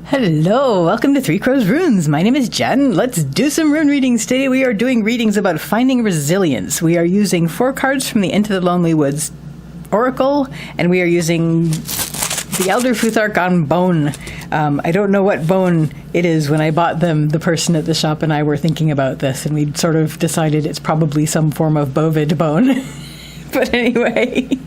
Hello, welcome to Three Crows Runes. My name is Jen. Let's do some rune readings. Today we are doing readings about finding resilience. We are using 4 cards from the Into the Lonely Woods Oracle, and we are using the Elder Futhark on bone. I don't know what bone it is. When I bought them, the person at the shop and I were thinking about this, and we sort of decided it's probably some form of bovid bone. But anyway...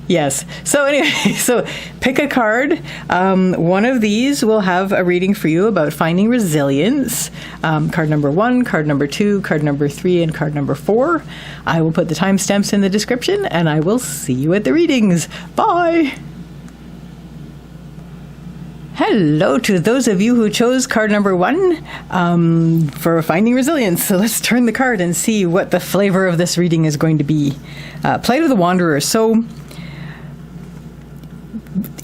Yes. So pick a card. One of these will have a reading for you about finding resilience. Card number 1, card number 2, card number 3, and card number 4. I will put the timestamps in the description, and I will see you at the readings. Bye! Hello to those of you who chose card number 1 for finding resilience. So let's turn the card and see what the flavor of this reading is going to be. Plight of the Wanderer. So...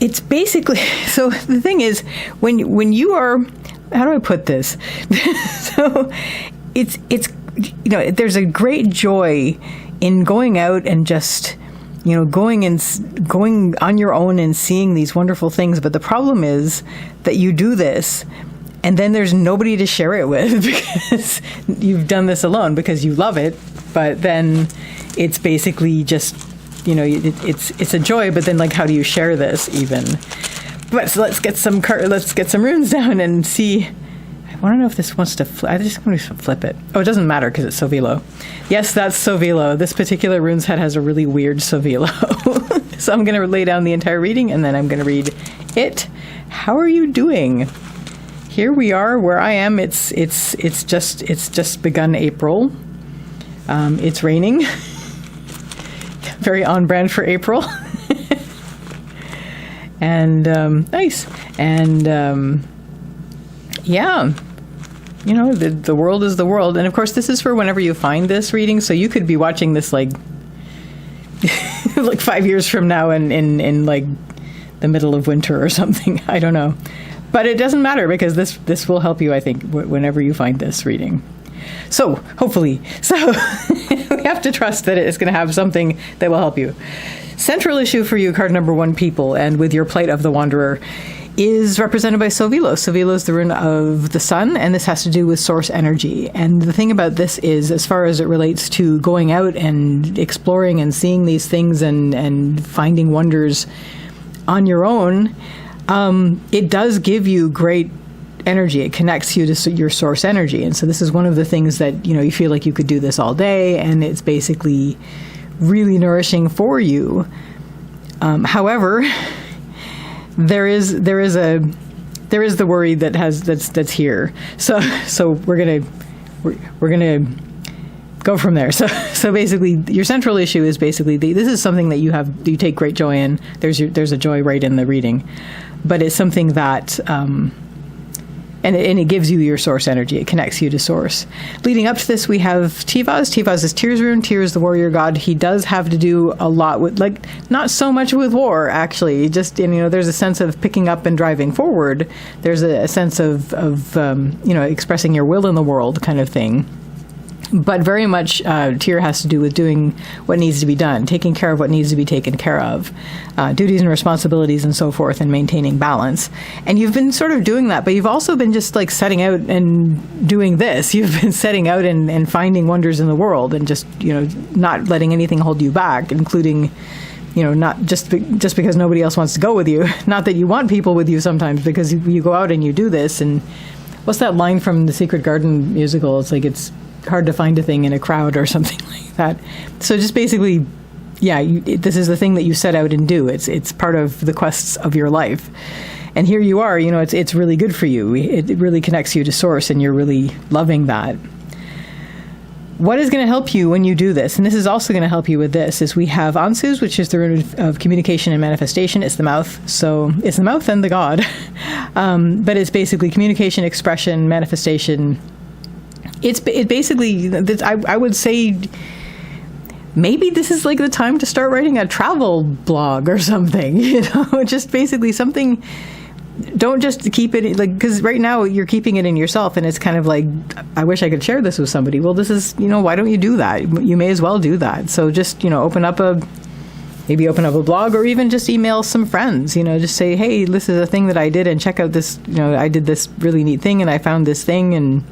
it's basically, so the thing is, when you are, how do I put this? So it's, you know, there's a great joy in going out and just, you know, going on your own and seeing these wonderful things. But the problem is that you do this and then there's nobody to share it with because you've done this alone because you love it. But then it's basically just, you know, it's a joy, but then like, how do you share this even? But so let's get some runes down and see. I want to know if this wants to flip. I just want to flip it. Oh, it doesn't matter because it's Sovilo. Yes, that's Sovilo. This particular rune's head has a really weird Sovilo. So I'm going to lay down the entire reading and then I'm going to read it. How are you doing? Here we are where I am. It's just begun April. It's raining. Very on brand for April. And nice. And yeah, you know, the world is the world. And of course, this is for whenever you find this reading. So you could be watching this like like 5 years from now in like the middle of winter or something. I don't know. But it doesn't matter because this will help you, I think, whenever you find this reading. So, hopefully. So, we have to trust that it's going to have something that will help you. Central issue for you, card number 1, people, and with your Plight of the Wanderer, is represented by Sovilo. Sovilo is the rune of the sun, and this has to do with source energy. And the thing about this is, as far as it relates to going out and exploring and seeing these things and finding wonders on your own, it does give you great energy. It connects you to your source energy. And so this is one of the things that, you know, you feel like you could do this all day and it's basically really nourishing for you. However, there is the worry that's here. So we're gonna go from there. So basically your central issue is basically this is something that you take great joy in. There's a joy right in the reading, but it's something that and it gives you your source energy. It connects you to source. Leading up to this, we have Tivaz. Tivaz is Tyr's rune. Tyr is the warrior god. He does have to do a lot with, like, not so much with war, actually. Just, you know, there's a sense of picking up and driving forward. There's a sense of you know, expressing your will in the world kind of thing. But very much Tyr has to do with doing what needs to be done, taking care of what needs to be taken care of, duties and responsibilities and so forth, and maintaining balance. And you've been sort of doing that, but you've also been just like setting out and doing this. You've been setting out and finding wonders in the world and just, you know, not letting anything hold you back, including, you know, not just because nobody else wants to go with you. Not that you want people with you sometimes, because you go out and you do this. And what's that line from the Secret Garden musical? It's like, it's hard to find a thing in a crowd or something like that. So just basically, yeah, this is the thing that you set out and do. It's part of the quests of your life. And here you are, you know, it's really good for you. It really connects you to source and you're really loving that. What is going to help you when you do this, and this is also going to help you with this, is we have Ansus, which is the rune of communication and manifestation. It's the mouth. So it's the mouth and the god. But it's basically communication, expression, manifestation. It basically, I would say, maybe this is like the time to start writing a travel blog or something, you know, just basically something. Don't just keep it, like, because right now you're keeping it in yourself and it's kind of like, I wish I could share this with somebody. Well, this is, you know, why don't you do that? You may as well do that. So just, you know, open up a maybe open up a blog, or even just email some friends, just say, hey, this is a thing that I did, and check out this, I did this really neat thing and I found this thing.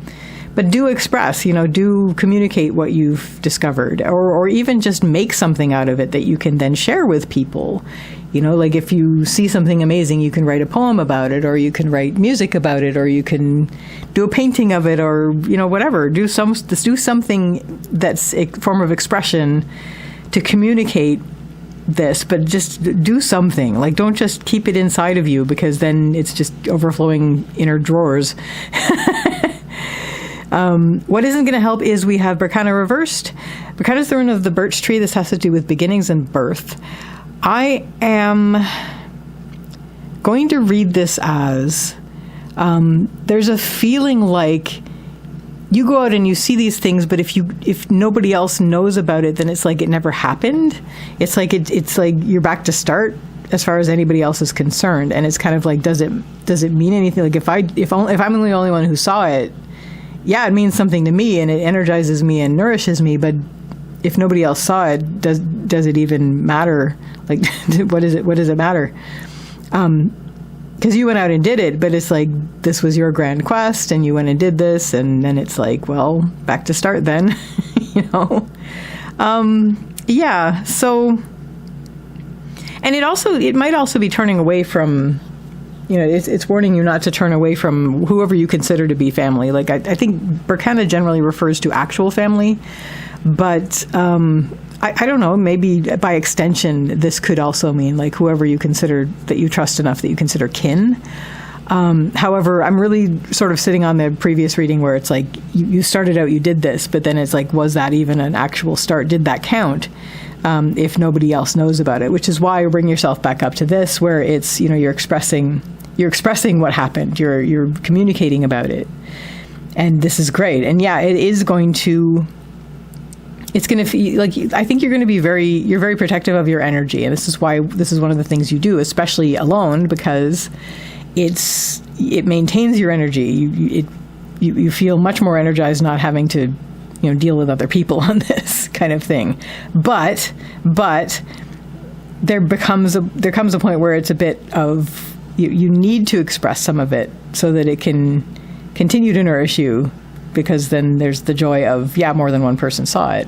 But do express, do communicate what you've discovered, or even just make something out of it that you can then share with people. Like if you see something amazing, you can write a poem about it, or you can write music about it, or you can do a painting of it, or, whatever. Do something that's a form of expression to communicate this, but just do something. Like, don't just keep it inside of you, because then it's just overflowing inner drawers. What isn't going to help is we have Berkana reversed. Berkana's the rune of the birch tree. This has to do with beginnings and birth. I am going to read this as there's a feeling like you go out and you see these things, but if nobody else knows about it, then it's like it never happened. It's like it's like you're back to start as far as anybody else is concerned, and it's kind of like, does it mean anything? Like if I'm the only one who saw it, yeah, it means something to me and it energizes me and nourishes me, but if nobody else saw it, does it even matter? Like, what does it matter? Because you went out and did it, but it's like, this was your grand quest and you went and did this, and then it's like, well, back to start then. Yeah, so, and it might also be turning away from, it's warning you not to turn away from whoever you consider to be family. Like, I think Berkana generally refers to actual family, but I don't know, maybe by extension, this could also mean like whoever you consider, that you trust enough that you consider kin. However, I'm really sort of sitting on the previous reading where it's like, you started out, you did this, but then it's like, was that even an actual start? Did that count? If nobody else knows about it, which is why you bring yourself back up to this, where it's, you're expressing what happened. You're communicating about it. And this is great. And yeah, it's going to feel like, I think you're going to be you're very protective of your energy. And this is why this is one of the things you do, especially alone, because it maintains your energy. You feel much more energized not having to, deal with other people on this kind of thing. But there comes a point where it's a bit of, you need to express some of it so that it can continue to nourish you, because then there's the joy of, more than one person saw it.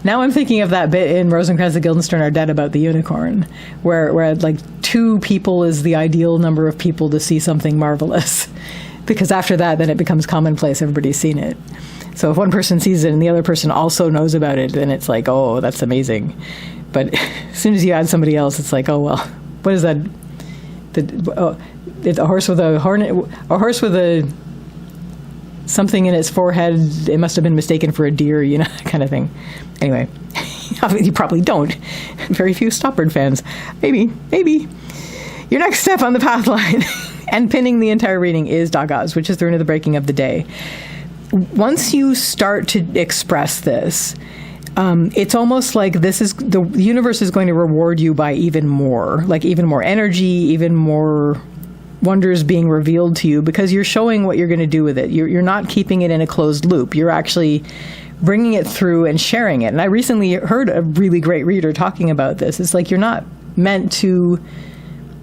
Now I'm thinking of that bit in Rosencrantz and Guildenstern Are Dead about the unicorn, where like 2 people is the ideal number of people to see something marvelous, because after that, then it becomes commonplace. Everybody's seen it. So if one person sees it and the other person also knows about it, then it's like, oh, that's amazing. But as soon as you add somebody else, it's like, oh, well, what is that? It's a horse with a something in its forehead. It must have been mistaken for a deer, that kind of thing. Anyway, you probably don't. Very few Stoppard fans. Maybe. Your next step on the path line and pinning the entire reading is Dagaz, which is the rune of the breaking of the day. Once you start to express this, it's almost like the universe is going to reward you by even more energy, even more wonders being revealed to you, because you're showing what you're going to do with it. You're not keeping it in a closed loop. You're actually bringing it through and sharing it. And I recently heard a really great reader talking about this. It's like, you're not meant to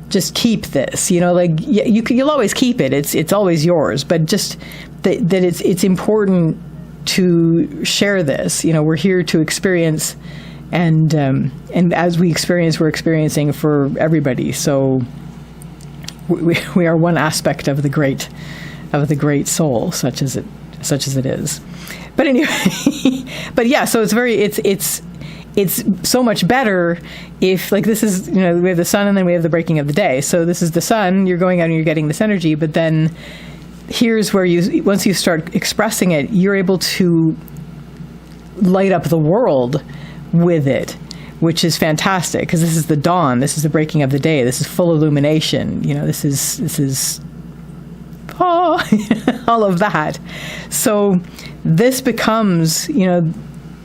just keep this, you'll always keep it. It's always yours, but just that it's important to share this. We're here to experience, and as we experience, we're experiencing for everybody. So we are one aspect of the great soul, such as it is. But anyway, but yeah, so it's so much better if, like, this is, we have the sun and then we have the breaking of the day. So this is the sun, you're going out and you're getting this energy, but then here's where once you start expressing it, you're able to light up the world with it, which is fantastic, because this is the dawn, this is the breaking of the day, this is full illumination, this is all of that. So this becomes,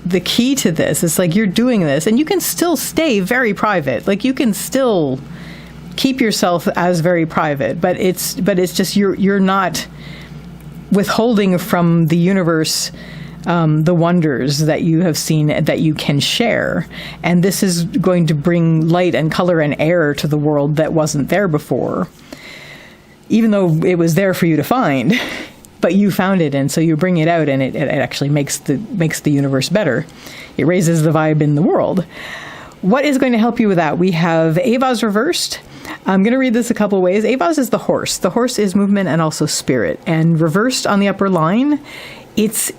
the key to this. It's like, you're doing this, and you can still stay very private. Like, you can still keep yourself as very private, but it's just you're not withholding from the universe the wonders that you have seen that you can share. And this is going to bring light and color and air to the world that wasn't there before, even though it was there for you to find. But you found it, and so you bring it out, and it actually makes the universe better. It raises the vibe in the world. What is going to help you with that? We have Avaz reversed. I'm going to read this a couple ways. Avaz is the horse. The horse is movement and also spirit. And reversed on the upper line, it's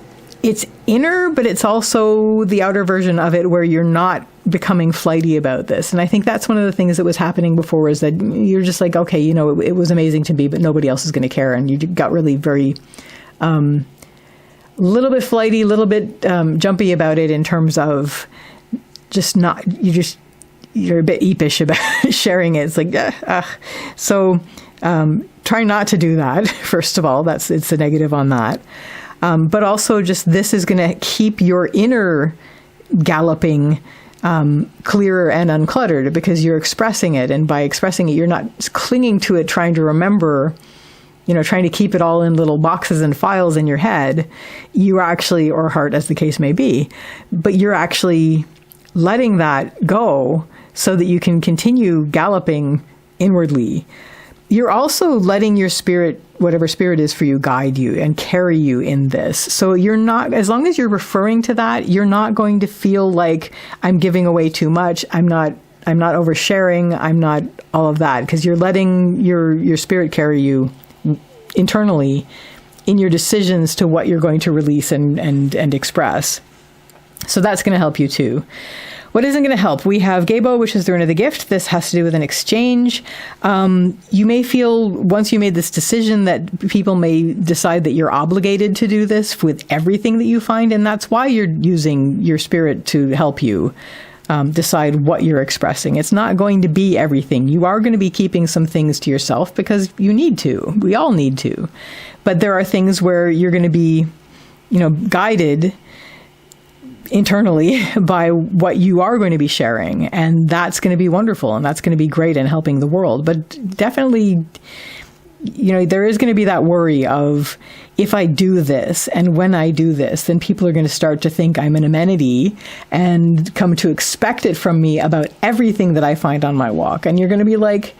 inner, but it's also the outer version of it where you're not becoming flighty about this. And I think that's one of the things that was happening before, is that you're just like, okay, it was amazing to be, but nobody else is going to care. And you got really very, little bit flighty, little bit jumpy about it in terms of just not, you're a bit eepish about sharing it. It's like, so try not to do that. First of all, it's a negative on that. But also just this is going to keep your inner galloping clearer and uncluttered, because you're expressing it. And by expressing it, you're not clinging to it, trying to remember, trying to keep it all in little boxes and files in your head. You actually, or heart as the case may be, but you're actually letting that go so that you can continue galloping inwardly. You're also letting your spirit, whatever spirit is for you, guide you and carry you in this. So you're not, as long as you're referring to that, you're not going to feel like I'm giving away too much. I'm not oversharing. I'm not all of that, because you're letting your spirit carry you internally in your decisions to what you're going to release and express. So that's going to help you too. What isn't going to help? We have Gabo, which is the rune of the gift. This has to do with an exchange. You may feel, once you made this decision, that people may decide that you're obligated to do this with everything that you find, and that's why you're using your spirit to help you decide what you're expressing. It's not going to be everything. You are going to be keeping some things to yourself because you need to. We all need to. But there are things where you're going to be, guided internally by what you are going to be sharing, and that's going to be wonderful, and that's going to be great in helping the world. But definitely, there is going to be that worry of, if I do this and when I do this, then people are going to start to think I'm an amenity and come to expect it from me about everything that I find on my walk. And you're going to be like,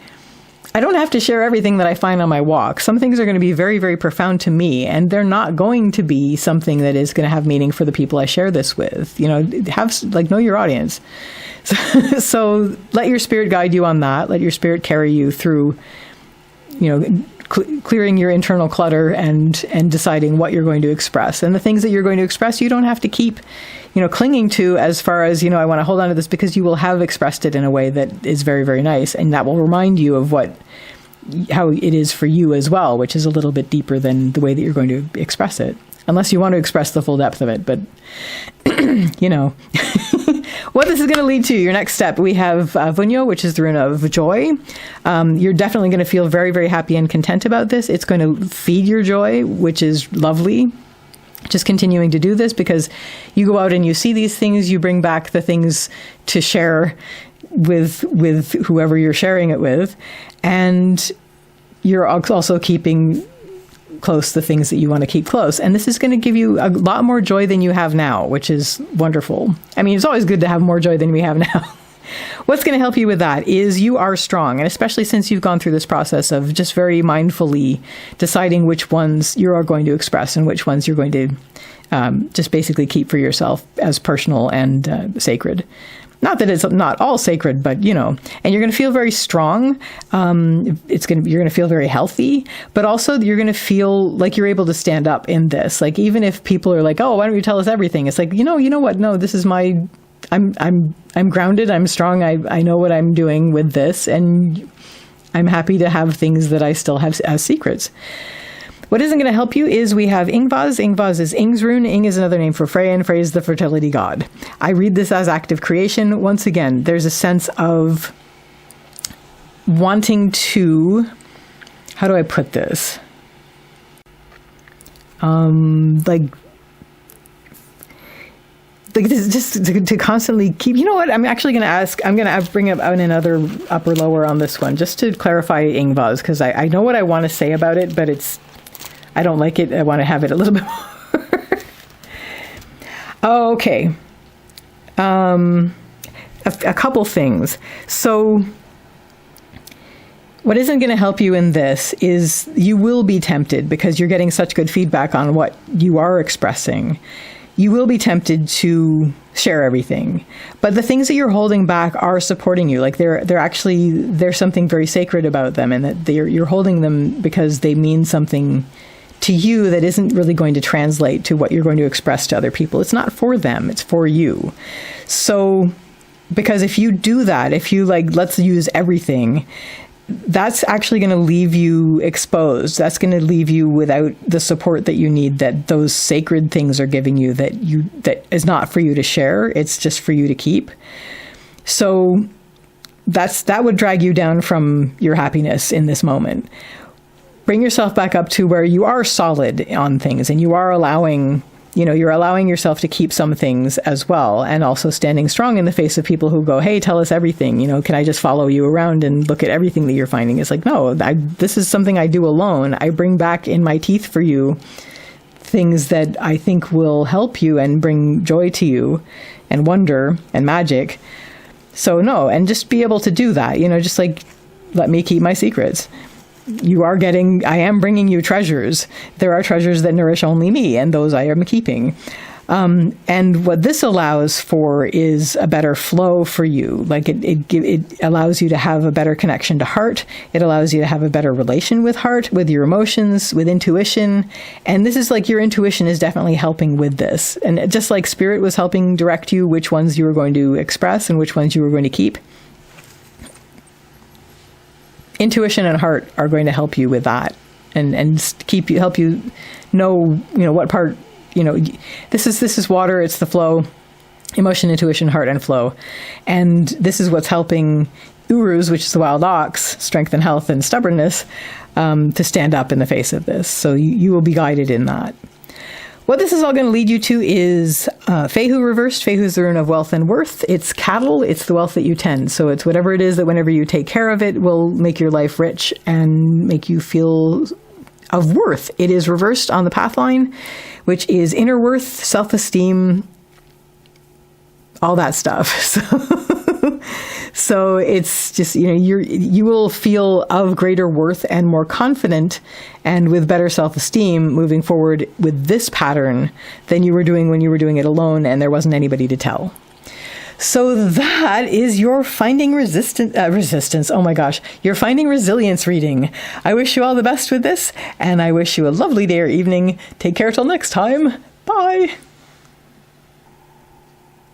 I don't have to share everything that I find on my walk. Some things are going to be very, very profound to me, and they're not going to be something that is going to have meaning for the people I share this with. Know your audience. So let your spirit guide you on that. Let your spirit carry you through, clearing your internal clutter and deciding what you're going to express. And the things that you're going to express, you don't have to keep, clinging to, as far as, I want to hold on to this, because you will have expressed it in a way that is very, very nice. And that will remind you of how it is for you as well, which is a little bit deeper than the way that you're going to express it, unless you want to express the full depth of it. But, what this is going to lead to, your next step, we have Vunyo, which is the rune of joy. You're definitely going to feel very, very happy and content about this. It's going to feed your joy, which is lovely. Just continuing to do this, because you go out and you see these things, you bring back the things to share with whoever you're sharing it with, and you're also keeping close the things that you want to keep close. And this is going to give you a lot more joy than you have now, which is wonderful. I mean, it's always good to have more joy than we have now. What's going to help you with that is you are strong. And especially since you've gone through this process of just very mindfully deciding which ones you are going to express and which ones you're going to just basically keep for yourself as personal and sacred. Not that it's not all sacred, but, and you're going to feel very strong. You're going to feel very healthy, but also you're going to feel like you're able to stand up in this. Like, even if people are like, oh, why don't you tell us everything? It's like, you know what? No, this is I'm grounded. I'm strong. I know what I'm doing with this, and I'm happy to have things that I still have as secrets. What isn't going to help you is we have Ingvaz. Ingvaz is Ing's rune. Ing is another name for Freya, and Freya is the fertility god. I read this as active creation. Once again, there's a sense of wanting to, how do I put this? Just to constantly keep, I'm actually going to ask, I'm going to bring up another upper lower on this one, just to clarify Ingvaz, because I know what I want to say about it, but I don't like it. I want to have it a little bit more. Oh, okay. A couple things. So what isn't going to help you in this is you will be tempted, because you're getting such good feedback on what you are expressing. You will be tempted to share everything, but the things that you're holding back are supporting you. Like there's something very sacred about them, and that you're holding them because they mean something to you that isn't really going to translate to what you're going to express to other people. It's not for them, it's for you. So, because if you do that, if you let's use everything, that's actually going to leave you exposed. That's going to leave you without the support that you need, that those sacred things are giving you, that is not for you to share. It's just for you to keep. So that would drag you down from your happiness in this moment. Bring yourself back up to where you are solid on things, and you are allowing yourself to keep some things as well, and also standing strong in the face of people who go, hey, tell us everything. Can I just follow you around and look at everything that you're finding? It's like, no, this is something I do alone. I bring back in my teeth for you things that I think will help you and bring joy to you and wonder and magic. So no, and just be able to do that, just let me keep my secrets. I am bringing you treasures. There are treasures that nourish only me, and those I am keeping. And what this allows for is a better flow for you. It allows you to have a better connection to heart. It allows you to have a better relation with heart, with your emotions, with intuition. And this is your intuition is definitely helping with this. And just like spirit was helping direct you which ones you were going to express and which ones you were going to keep, intuition and heart are going to help you with that, and help you know what part, this is water, it's the flow, emotion, intuition, heart, and flow. And this is what's helping Urus, which is the wild ox, strength and health and stubbornness, to stand up in the face of this. So you will be guided in that. What this is all going to lead you to is Fehu reversed. Fehu is the rune of wealth and worth. It's cattle. It's the wealth that you tend. So it's whatever it is that whenever you take care of it will make your life rich and make you feel of worth. It is reversed on the path line, which is inner worth, self-esteem, all that stuff. So it's just, you will feel of greater worth and more confident and with better self-esteem moving forward with this pattern than you were doing when you were doing it alone and there wasn't anybody to tell. So that is your Finding Resistance. Oh my gosh, your Finding Resilience reading. I wish you all the best with this, and I wish you a lovely day or evening. Take care till next time. Bye.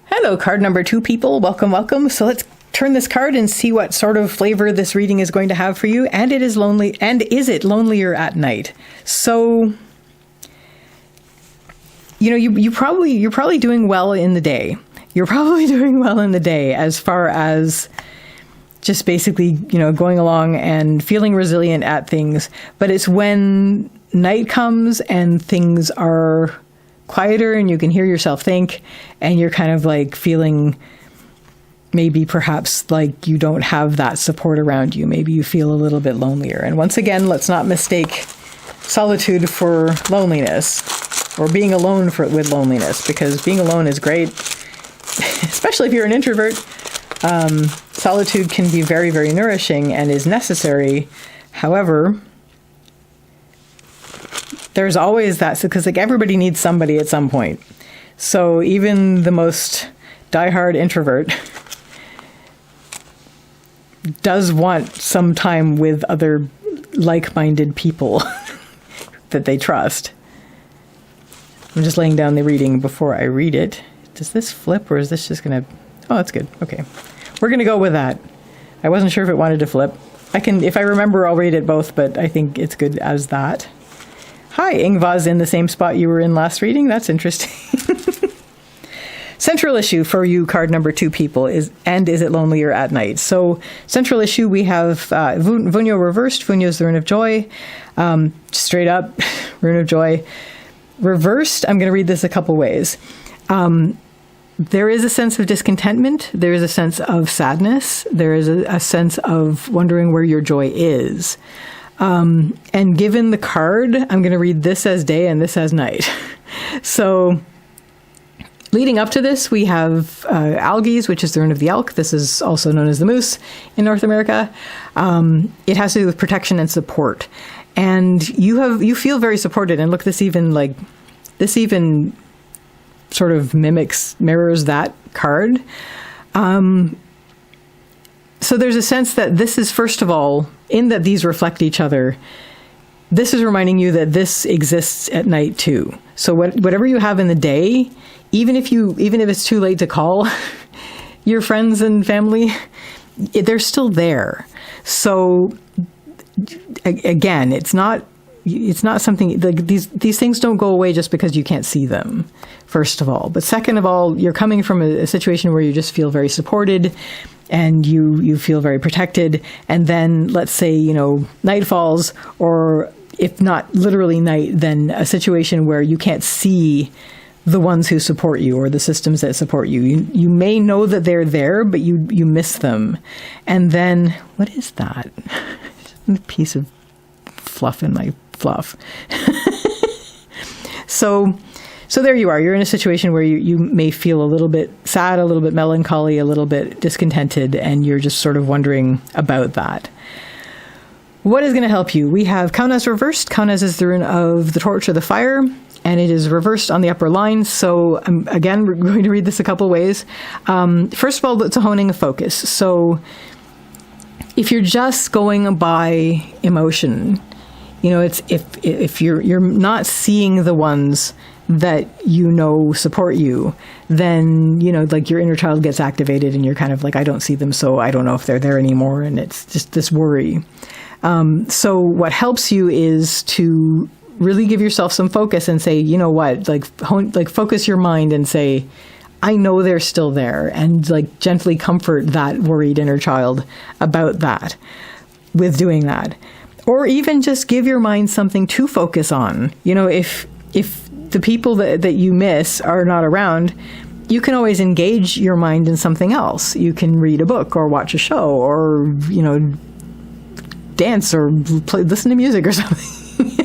Hello, card number 2 people. Welcome, welcome. So let's turn this card and see what sort of flavor this reading is going to have for you. And is it lonelier at night? So, you're probably doing well in the day. You're probably doing well in the day as far as just basically, going along and feeling resilient at things. But it's when night comes and things are quieter and you can hear yourself think, and you're kind of feeling maybe perhaps you don't have that support around you. Maybe you feel a little bit lonelier. And once again, let's not mistake solitude for loneliness, or being alone with loneliness, because being alone is great, especially if you're an introvert. Solitude can be very, very nourishing and is necessary. However, there's always that, because everybody needs somebody at some point. So even the most diehard introvert does want some time with other like-minded people that they trust. I'm just laying down the reading before I read it. Does this flip, or is this just going to... Oh, that's good. Okay. We're going to go with that. I wasn't sure if it wanted to flip. If I remember, I'll read it both, but I think it's good as that. Hi, Ingva's in the same spot you were in last reading. That's interesting. Central issue for you, card number 2 people, is it lonelier at night? So central issue, we have Vunyo reversed. Vunyo is the rune of joy. Straight up, rune of joy. Reversed, I'm going to read this a couple ways. There is a sense of discontentment. There is a sense of sadness. There is a sense of wondering where your joy is. And given the card, I'm going to read this as day and this as night. So Leading up to this, we have algae, which is the rune of the elk. This is also known as the moose in North America. It has to do with protection and support. And you feel very supported. And look, this even sort of mirrors that card. So there's a sense that this is, first of all, in that these reflect each other, this is reminding you that this exists at night too. So whatever you have in the day, even if it's too late to call your friends and family, they're still there. So again, it's not something like these things don't go away just because you can't see them, first of all. But second of all, you're coming from a situation where you just feel very supported and you feel very protected. And then let's say, night falls, or if not literally night, then a situation where you can't see the ones who support you or the systems that support you. You may know that they're there, but you miss them. And then, what is that? A piece of fluff in my fluff. So there you are. You're in a situation where you may feel a little bit sad, a little bit melancholy, a little bit discontented, and you're just sort of wondering about that. What is going to help you? We have Kaunas reversed. Kaunas is the rune of the torch or the fire, and it is reversed on the upper line. So again, we're going to read this a couple ways. First of all, it's a honing of focus. So if you're just going by emotion, it's if you're not seeing the ones that support you, then like your inner child gets activated, and you're kind of like, I don't see them, so I don't know if they're there anymore, and it's just this worry. So what helps you is to really give yourself some focus and say, focus your mind and say, I know they're still there, and gently comfort that worried inner child about that with doing that. Or even just give your mind something to focus on. If the people that you miss are not around, you can always engage your mind in something else. You can read a book or watch a show or, dance or listen to music or something.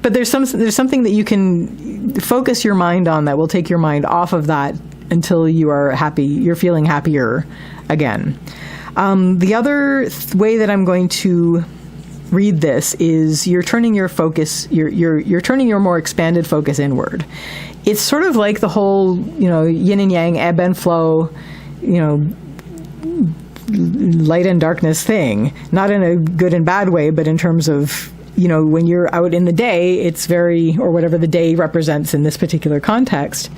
But there's something that you can focus your mind on that will take your mind off of that until you are happy. You're feeling happier again. The other way that I'm going to read this is you're turning your focus. You're turning your more expanded focus inward. It's sort of like the whole yin and yang, ebb and flow, light and darkness thing. Not in a good and bad way, but in terms of when you're out in the day, it's or whatever the day represents in this particular context,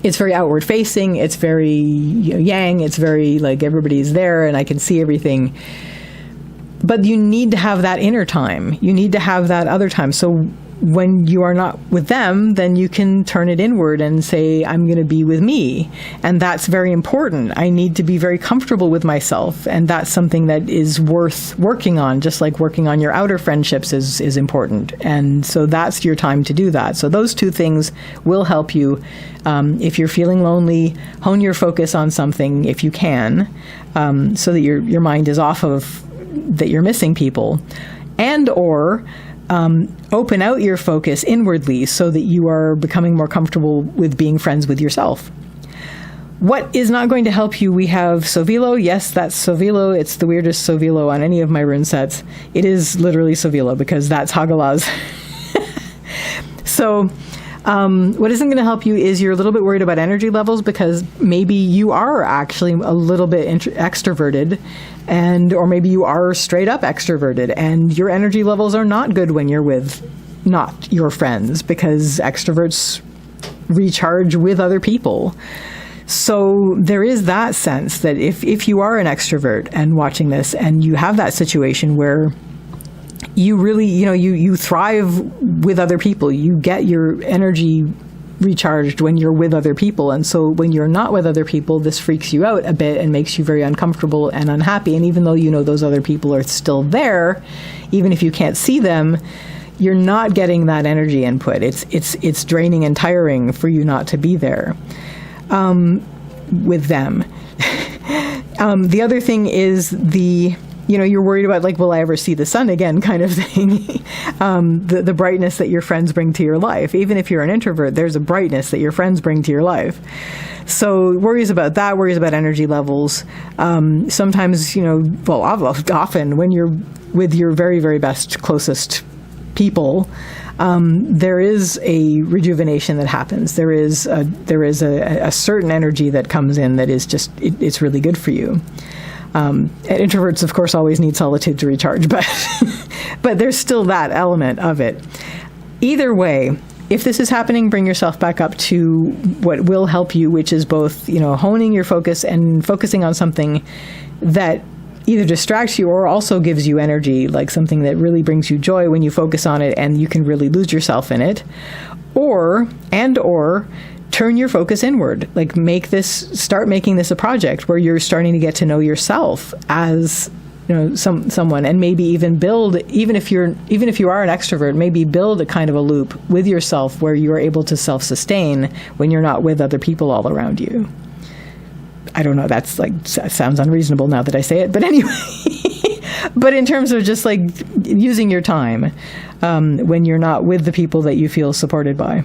it's very outward facing, it's very yang, it's very like everybody's there and I can see everything. But you need to have that inner time. You need to have that other time. So when you are not with them, then you can turn it inward and say, I'm going to be with me. And that's very important. I need to be very comfortable with myself. And that's something that is worth working on, just like working on your outer friendships is important. And so that's your time to do that. So those two things will help you. If you're feeling lonely, hone your focus on something if you can, so that your mind is off of that you're missing people, and or open out your focus inwardly so that you are becoming more comfortable with being friends with yourself. What is not going to help you? We have Sovilo. Yes, that's Sovilo. It's the weirdest Sovilo on any of my rune sets. It is literally Sovilo because that's Hagalaz. So what isn't going to help you is you're a little bit worried about energy levels because maybe you are actually a little bit extroverted, or maybe you are straight up extroverted and your energy levels are not good when you're with not your friends, because extroverts recharge with other people. So there is that sense that if you are an extrovert and watching this and you have that situation where you really, you thrive with other people, you get your energy recharged when you're with other people. And so when you're not with other people, this freaks you out a bit and makes you very uncomfortable and unhappy. And even though those other people are still there, even if you can't see them, you're not getting that energy input. It's draining and tiring for you not to be there with them. The other thing is you're worried about like, will I ever see the sun again kind of thing. The brightness that your friends bring to your life. Even if you're an introvert, there's a brightness that your friends bring to your life. So worries about that, worries about energy levels. Sometimes, often when you're with your very, very best, closest people, there is a rejuvenation that happens. There is a certain energy that comes in that is just, it's really good for you. Introverts, of course, always need solitude to recharge, but there's still that element of it. Either way, if this is happening, bring yourself back up to what will help you, which is both, honing your focus and focusing on something that either distracts you or also gives you energy, like something that really brings you joy when you focus on it and you can really lose yourself in it, or turn your focus inward. Like start making this a project where you're starting to get to know yourself as someone, and maybe even build, even if you are an extrovert, maybe build a kind of a loop with yourself where you're able to self-sustain when you're not with other people all around you. I don't know, that's like, sounds unreasonable now that I say it, but anyway. But in terms of just like using your time when you're not with the people that you feel supported by,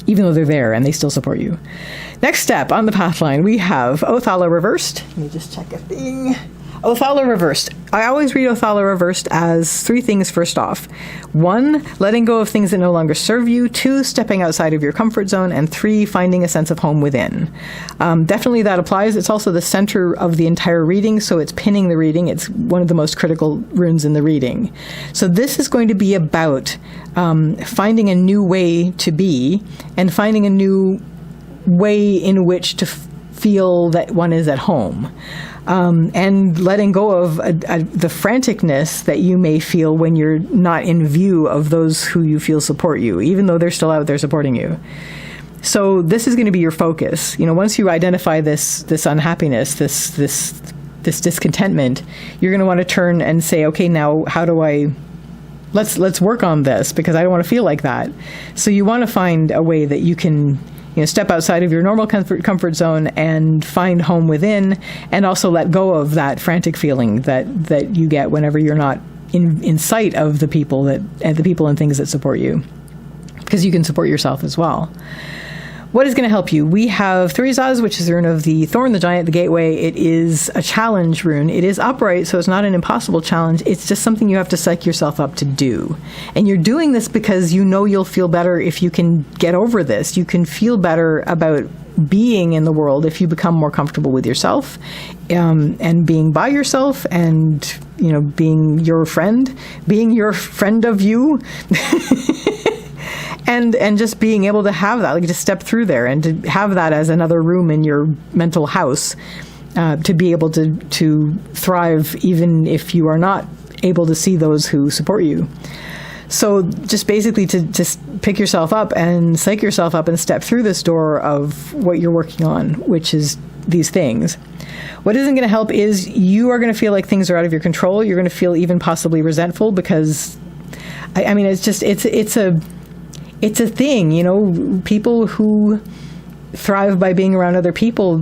even though they're there and they still support you. Next step on the pathline, we have Othala reversed. Let me just check a thing. Othala reversed. I always read Othala reversed as 3 things first off. 1, letting go of things that no longer serve you. 2, stepping outside of your comfort zone. And 3, finding a sense of home within. Definitely that applies. It's also the center of the entire reading, so it's pinning the reading. It's one of the most critical runes in the reading. So this is going to be about finding a new way to be and finding a new way in which to feel that one is at home. And letting go of the franticness that you may feel when you're not in view of those who you feel support you, even though they're still out there supporting you. So this is going to be your focus. Once you identify this unhappiness, this discontentment, you're going to want to turn and say, okay, now how do let's work on this, because I don't want to feel like that. So you want to find a way that you can step outside of your normal comfort zone and find home within, and also let go of that frantic feeling that you get whenever you're not in sight of the people and things that support you, because you can support yourself as well. What is going to help you? We have Thurizaz, which is the rune of the thorn, the giant, the gateway. It is a challenge rune. It is upright, so it's not an impossible challenge. It's just something you have to psych yourself up to do. And you're doing this because you'll feel better if you can get over this. You can feel better about being in the world if you become more comfortable with yourself, and being by yourself, and being your friend of you. And just being able to have that, like to step through there and to have that as another room in your mental house, to be able to thrive even if you are not able to see those who support you. So just basically to pick yourself up and psych yourself up and step through this door of what you're working on, which is these things. What isn't going to help is you are going to feel like things are out of your control. You're going to feel even possibly resentful because, I mean, it's a thing, people who thrive by being around other people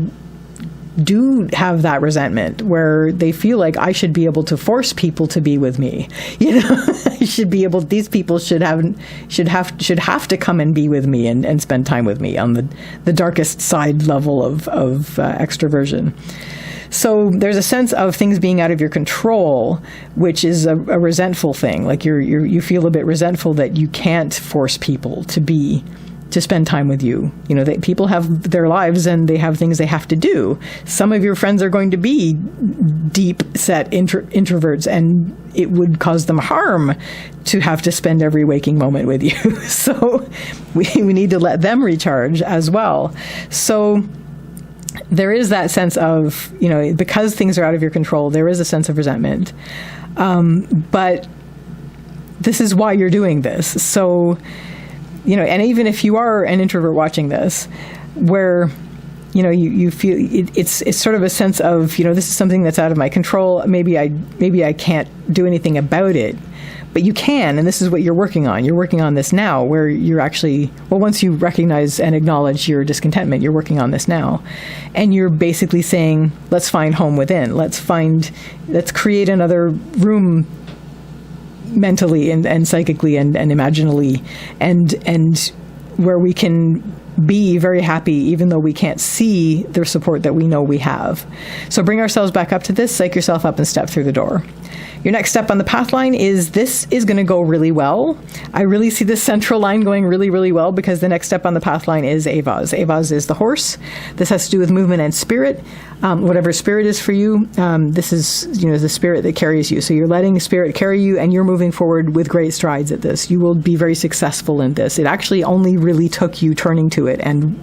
do have that resentment where they feel like I should be able to force people to be with me. I should be able, these people should have to come and be with me and spend time with me on the darkest side level of extroversion. So there's a sense of things being out of your control, which is a resentful thing. Like you feel a bit resentful that you can't force people to spend time with you. That people have their lives and they have things they have to do. Some of your friends are going to be deep set introverts, and it would cause them harm to have to spend every waking moment with you. So we need to let them recharge as well. So there is that sense of, because things are out of your control, there is a sense of resentment. But this is why you're doing this. So, and even if you are an introvert watching this, where, you feel it's sort of a sense of, this is something that's out of my control. Maybe I can't do anything about it. But you can, and this is what you're working on. You're working on this now, where you're actually, well, once you recognize and acknowledge your discontentment, you're working on this now. And you're basically saying, let's find home within. Let's create another room mentally and psychically and imaginally, and where we can be very happy even though we can't see the support that we know we have. So bring ourselves back up to this, psych yourself up and step through the door. Your next step on the path line is this is going to go really well. I really see this central line going really, really well, because the next step on the path line is Avaz. Avaz is the horse. This has to do with movement and spirit. Whatever spirit is for you, this is the spirit that carries you. So you're letting spirit carry you, and you're moving forward with great strides at this. You will be very successful in this. It actually only really took you turning to it and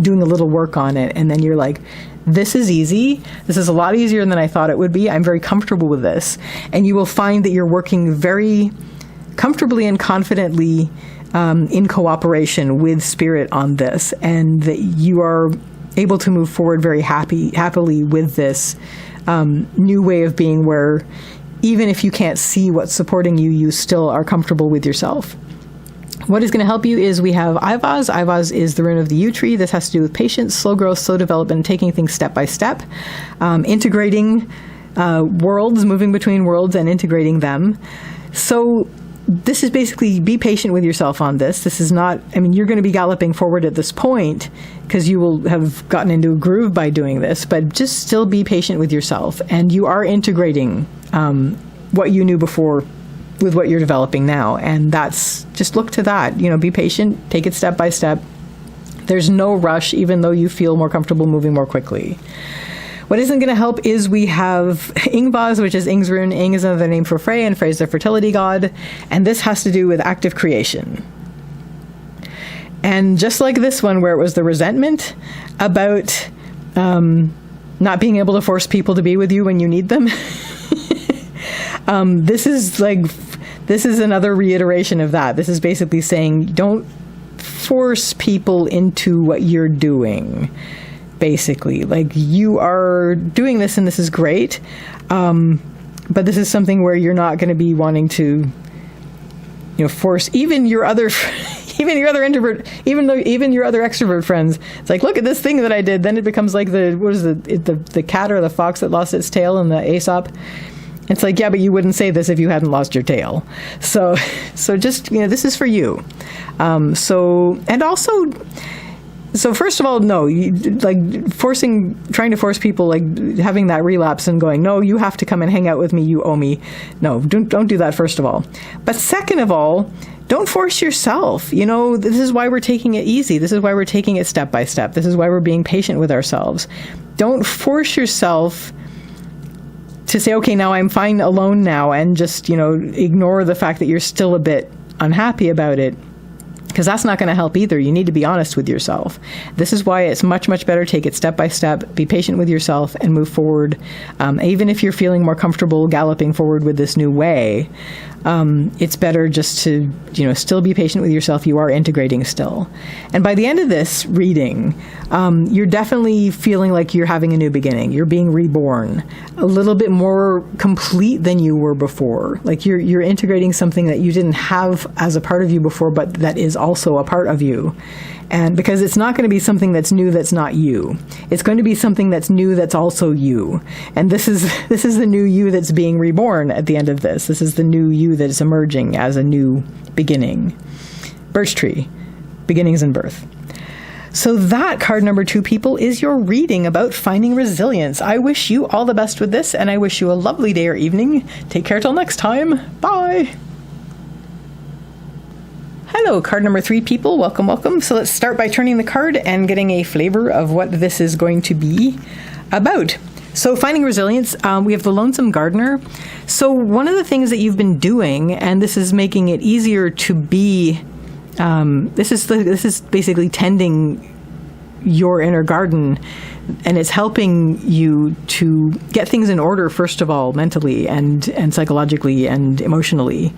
doing a little work on it, and then you're like, this is easy. This is a lot easier than I thought it would be. I'm very comfortable with this. And you will find that you're working very comfortably and confidently in cooperation with spirit on this, and that you are able to move forward very happily with this new way of being, where even if you can't see what's supporting you, you still are comfortable with yourself. What is going to help you is we have Ivaz. Ivaz is the rune of the yew tree. This has to do with patience, slow growth, slow development, taking things step by step, integrating worlds, moving between worlds and integrating them. So this is basically, be patient with yourself on this. This is not, you're going to be galloping forward at this point because you will have gotten into a groove by doing this, but just still be patient with yourself. And you are integrating what you knew before with what you're developing now. And that's, just look to that, be patient, take it step by step. There's no rush, even though you feel more comfortable moving more quickly. What isn't going to help is we have Ingvaz, which is Ing's rune. Ing is another name for Frey, and Frey is the fertility god. And this has to do with active creation. And just like this one, where it was the resentment about not being able to force people to be with you when you need them, this is another reiteration of that. This is basically saying, don't force people into what you're doing. Basically, like, you are doing this and this is great, but this is something where you're not going to be wanting to, force even your other introvert, even your other extrovert friends. It's like, look at this thing that I did. Then it becomes like the cat or the fox that lost its tail in the Aesop. It's like, yeah, but you wouldn't say this if you hadn't lost your tail. So just, this is for you. So first of all, no, trying to force people, like having that relapse and going, no, you have to come and hang out with me, you owe me. No, don't do that, first of all. But second of all, don't force yourself. This is why we're taking it easy. This is why we're taking it step by step. This is why we're being patient with ourselves. Don't force yourself to say, okay, now I'm fine alone now, and just, ignore the fact that you're still a bit unhappy about it. Because that's not going to help either. You need to be honest with yourself. This is why it's much, much better. Take it step by step. Be patient with yourself and move forward. Even if you're feeling more comfortable galloping forward with this new way, it's better just to, still be patient with yourself. You are integrating still. And by the end of this reading, you're definitely feeling like you're having a new beginning. You're being reborn, a little bit more complete than you were before. Like you're integrating something that you didn't have as a part of you before, but that is also a part of you. And because it's not going to be something that's new that's not you. It's going to be something that's new that's also you. And this is the new you that's being reborn at the end of this. This is the new you that is emerging as a new beginning. Birch tree, beginnings and birth. So that, card number 2, people, is your reading about finding resilience. I wish you all the best with this, and I wish you a lovely day or evening. Take care till next time. Bye. Hello, card number 3, people. Welcome, welcome. So let's start by turning the card and getting a flavor of what this is going to be about. So finding resilience, we have the Lonesome Gardener. So one of the things that you've been doing, and this is making it easier to be, this is basically tending your inner garden, and it's helping you to get things in order, first of all, mentally and psychologically and emotionally.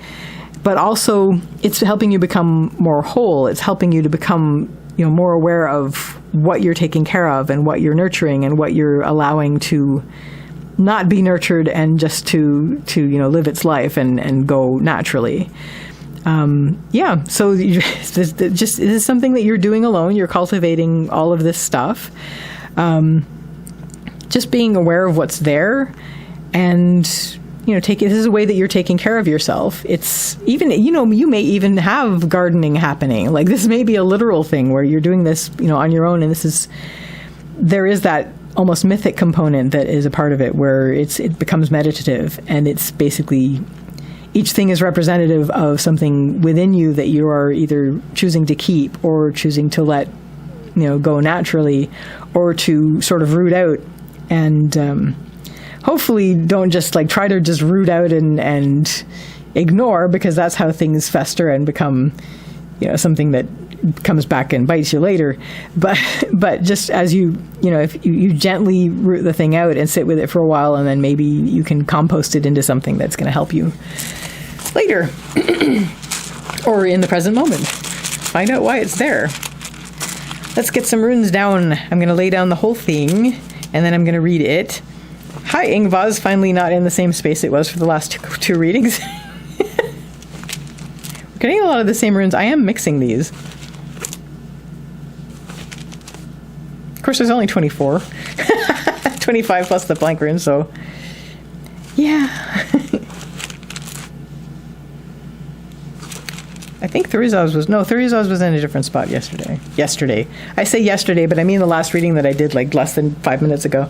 But also, it's helping you become more whole. It's helping you to become, more aware of what you're taking care of and what you're nurturing and what you're allowing to, not be nurtured and just to live its life and go naturally. So this is something that you're doing alone. You're cultivating all of this stuff. Just being aware of what's there, and this is a way that you're taking care of yourself. It's even, you may even have gardening happening. Like, this may be a literal thing where you're doing this, on your own, and there is that almost mythic component that is a part of it, where it becomes meditative, and it's basically, each thing is representative of something within you that you are either choosing to keep or choosing to let go naturally, or to sort of root out. And hopefully don't just try to just root out and ignore, because that's how things fester and become something that comes back and bites you later. But just as if you gently root the thing out and sit with it for a while, and then maybe you can compost it into something that's going to help you later or in the present moment. Find out why it's there. Let's get some runes down. I'm going to lay down the whole thing, and then I'm going to read it. Hi, Ingvaz. Finally not in the same space it was for the last two readings. We're getting a lot of the same runes. I am mixing these. Of course, there's only 24. 25 plus the blank rune, so yeah. I think Thurizaz was in a different spot yesterday. I say yesterday, but I mean the last reading that I did less than 5 minutes ago.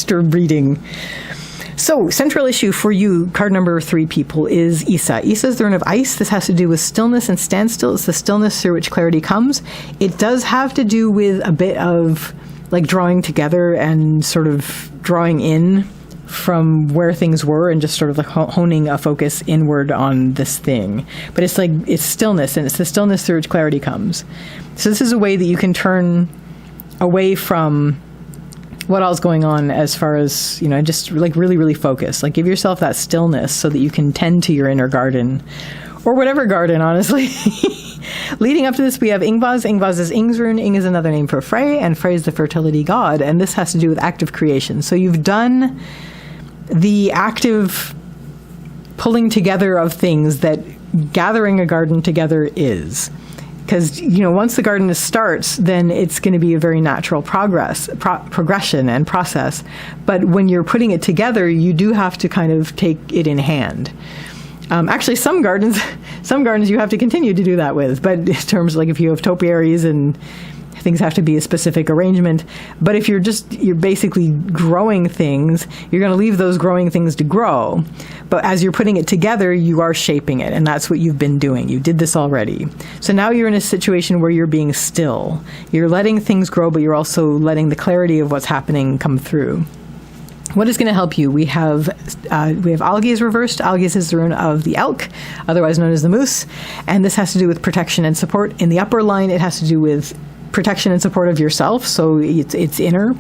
Reading. So, central issue for you, card number 3, people, is Isa. Isa is the rune of ice. This has to do with stillness and standstill. It's the stillness through which clarity comes. It does have to do with a bit of drawing together and sort of drawing in from where things were, and just sort of honing a focus inward on this thing. But it's stillness, and it's the stillness through which clarity comes. So this is a way that you can turn away from what else going on, as far as just really, really focus. Give yourself that stillness so that you can tend to your inner garden, or whatever garden, honestly. Leading up to this, we have Ingvaz. Ingvaz is Ing's rune. Ing is another name for Frey, and Frey is the fertility god, and this has to do with active creation. So you've done the active pulling together of things that gathering a garden together is. Because, once the garden starts, then it's going to be a very natural progression and process. But when you're putting it together, you do have to kind of take it in hand. Actually, some gardens you have to continue to do that with. But in terms of if you have topiaries and things have to be a specific arrangement. But if you're basically growing things, you're going to leave those growing things to grow. But as you're putting it together, you are shaping it. And that's what you've been doing. You did this already. So now you're in a situation where you're being still. You're letting things grow, but you're also letting the clarity of what's happening come through. What is going to help you? We have Algiz reversed. Algiz is the rune of the elk, otherwise known as the moose. And this has to do with protection and support. In the upper line, it has to do with protection and support of yourself, so it's inner.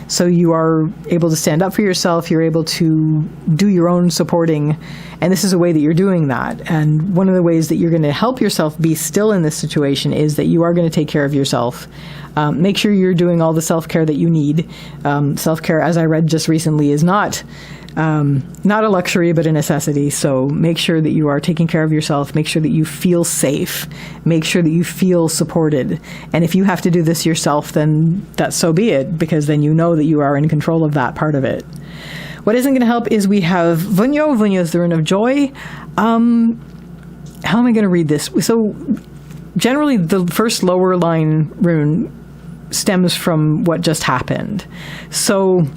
So you are able to stand up for yourself, you're able to do your own supporting, and this is a way that you're doing that. And one of the ways that you're going to help yourself be still in this situation is that you are going to take care of yourself. Make sure you're doing all the self-care that you need. Self-care, as I read just recently, is not a luxury, but a necessity. So make sure that you are taking care of yourself. Make sure that you feel safe. Make sure that you feel supported. And if you have to do this yourself, then so be it, because then you know that you are in control of that part of it. What isn't going to help is we have Vunyo. Vunyo is the rune of joy. How am I going to read this? So generally, the first lower line rune stems from what just happened. So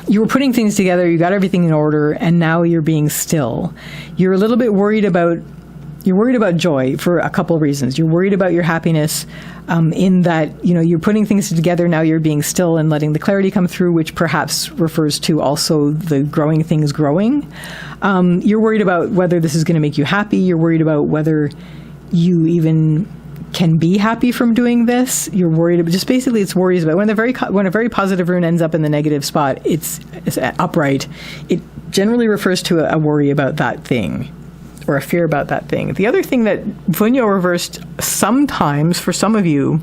you were putting things together, you got everything in order, and now you're being still. You're a little bit worried about joy for a couple of reasons. You're worried about your happiness in that, you're putting things together, now you're being still and letting the clarity come through, which perhaps refers to also the growing things growing. You're worried about whether this is going to make you happy. You're worried about whether you even can be happy from doing this. You're worried about, just basically it's worries about when a very positive rune ends up in the negative spot, it's upright. It generally refers to a worry about that thing or a fear about that thing. The other thing that Vunyo reversed sometimes for some of you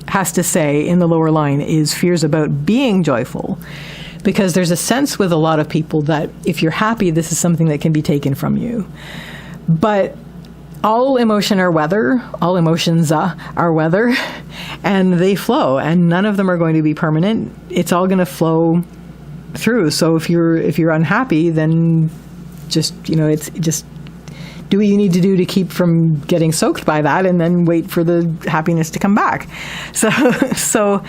has to say in the lower line is fears about being joyful. because there's a sense with a lot of people that if you're happy, this is something that can be taken from you. But all emotions are weather, and they flow, and none of them are going to be permanent. It's all going to flow through. So if you're unhappy, then just do what you need to do to keep from getting soaked by that, and then wait for the happiness to come back. So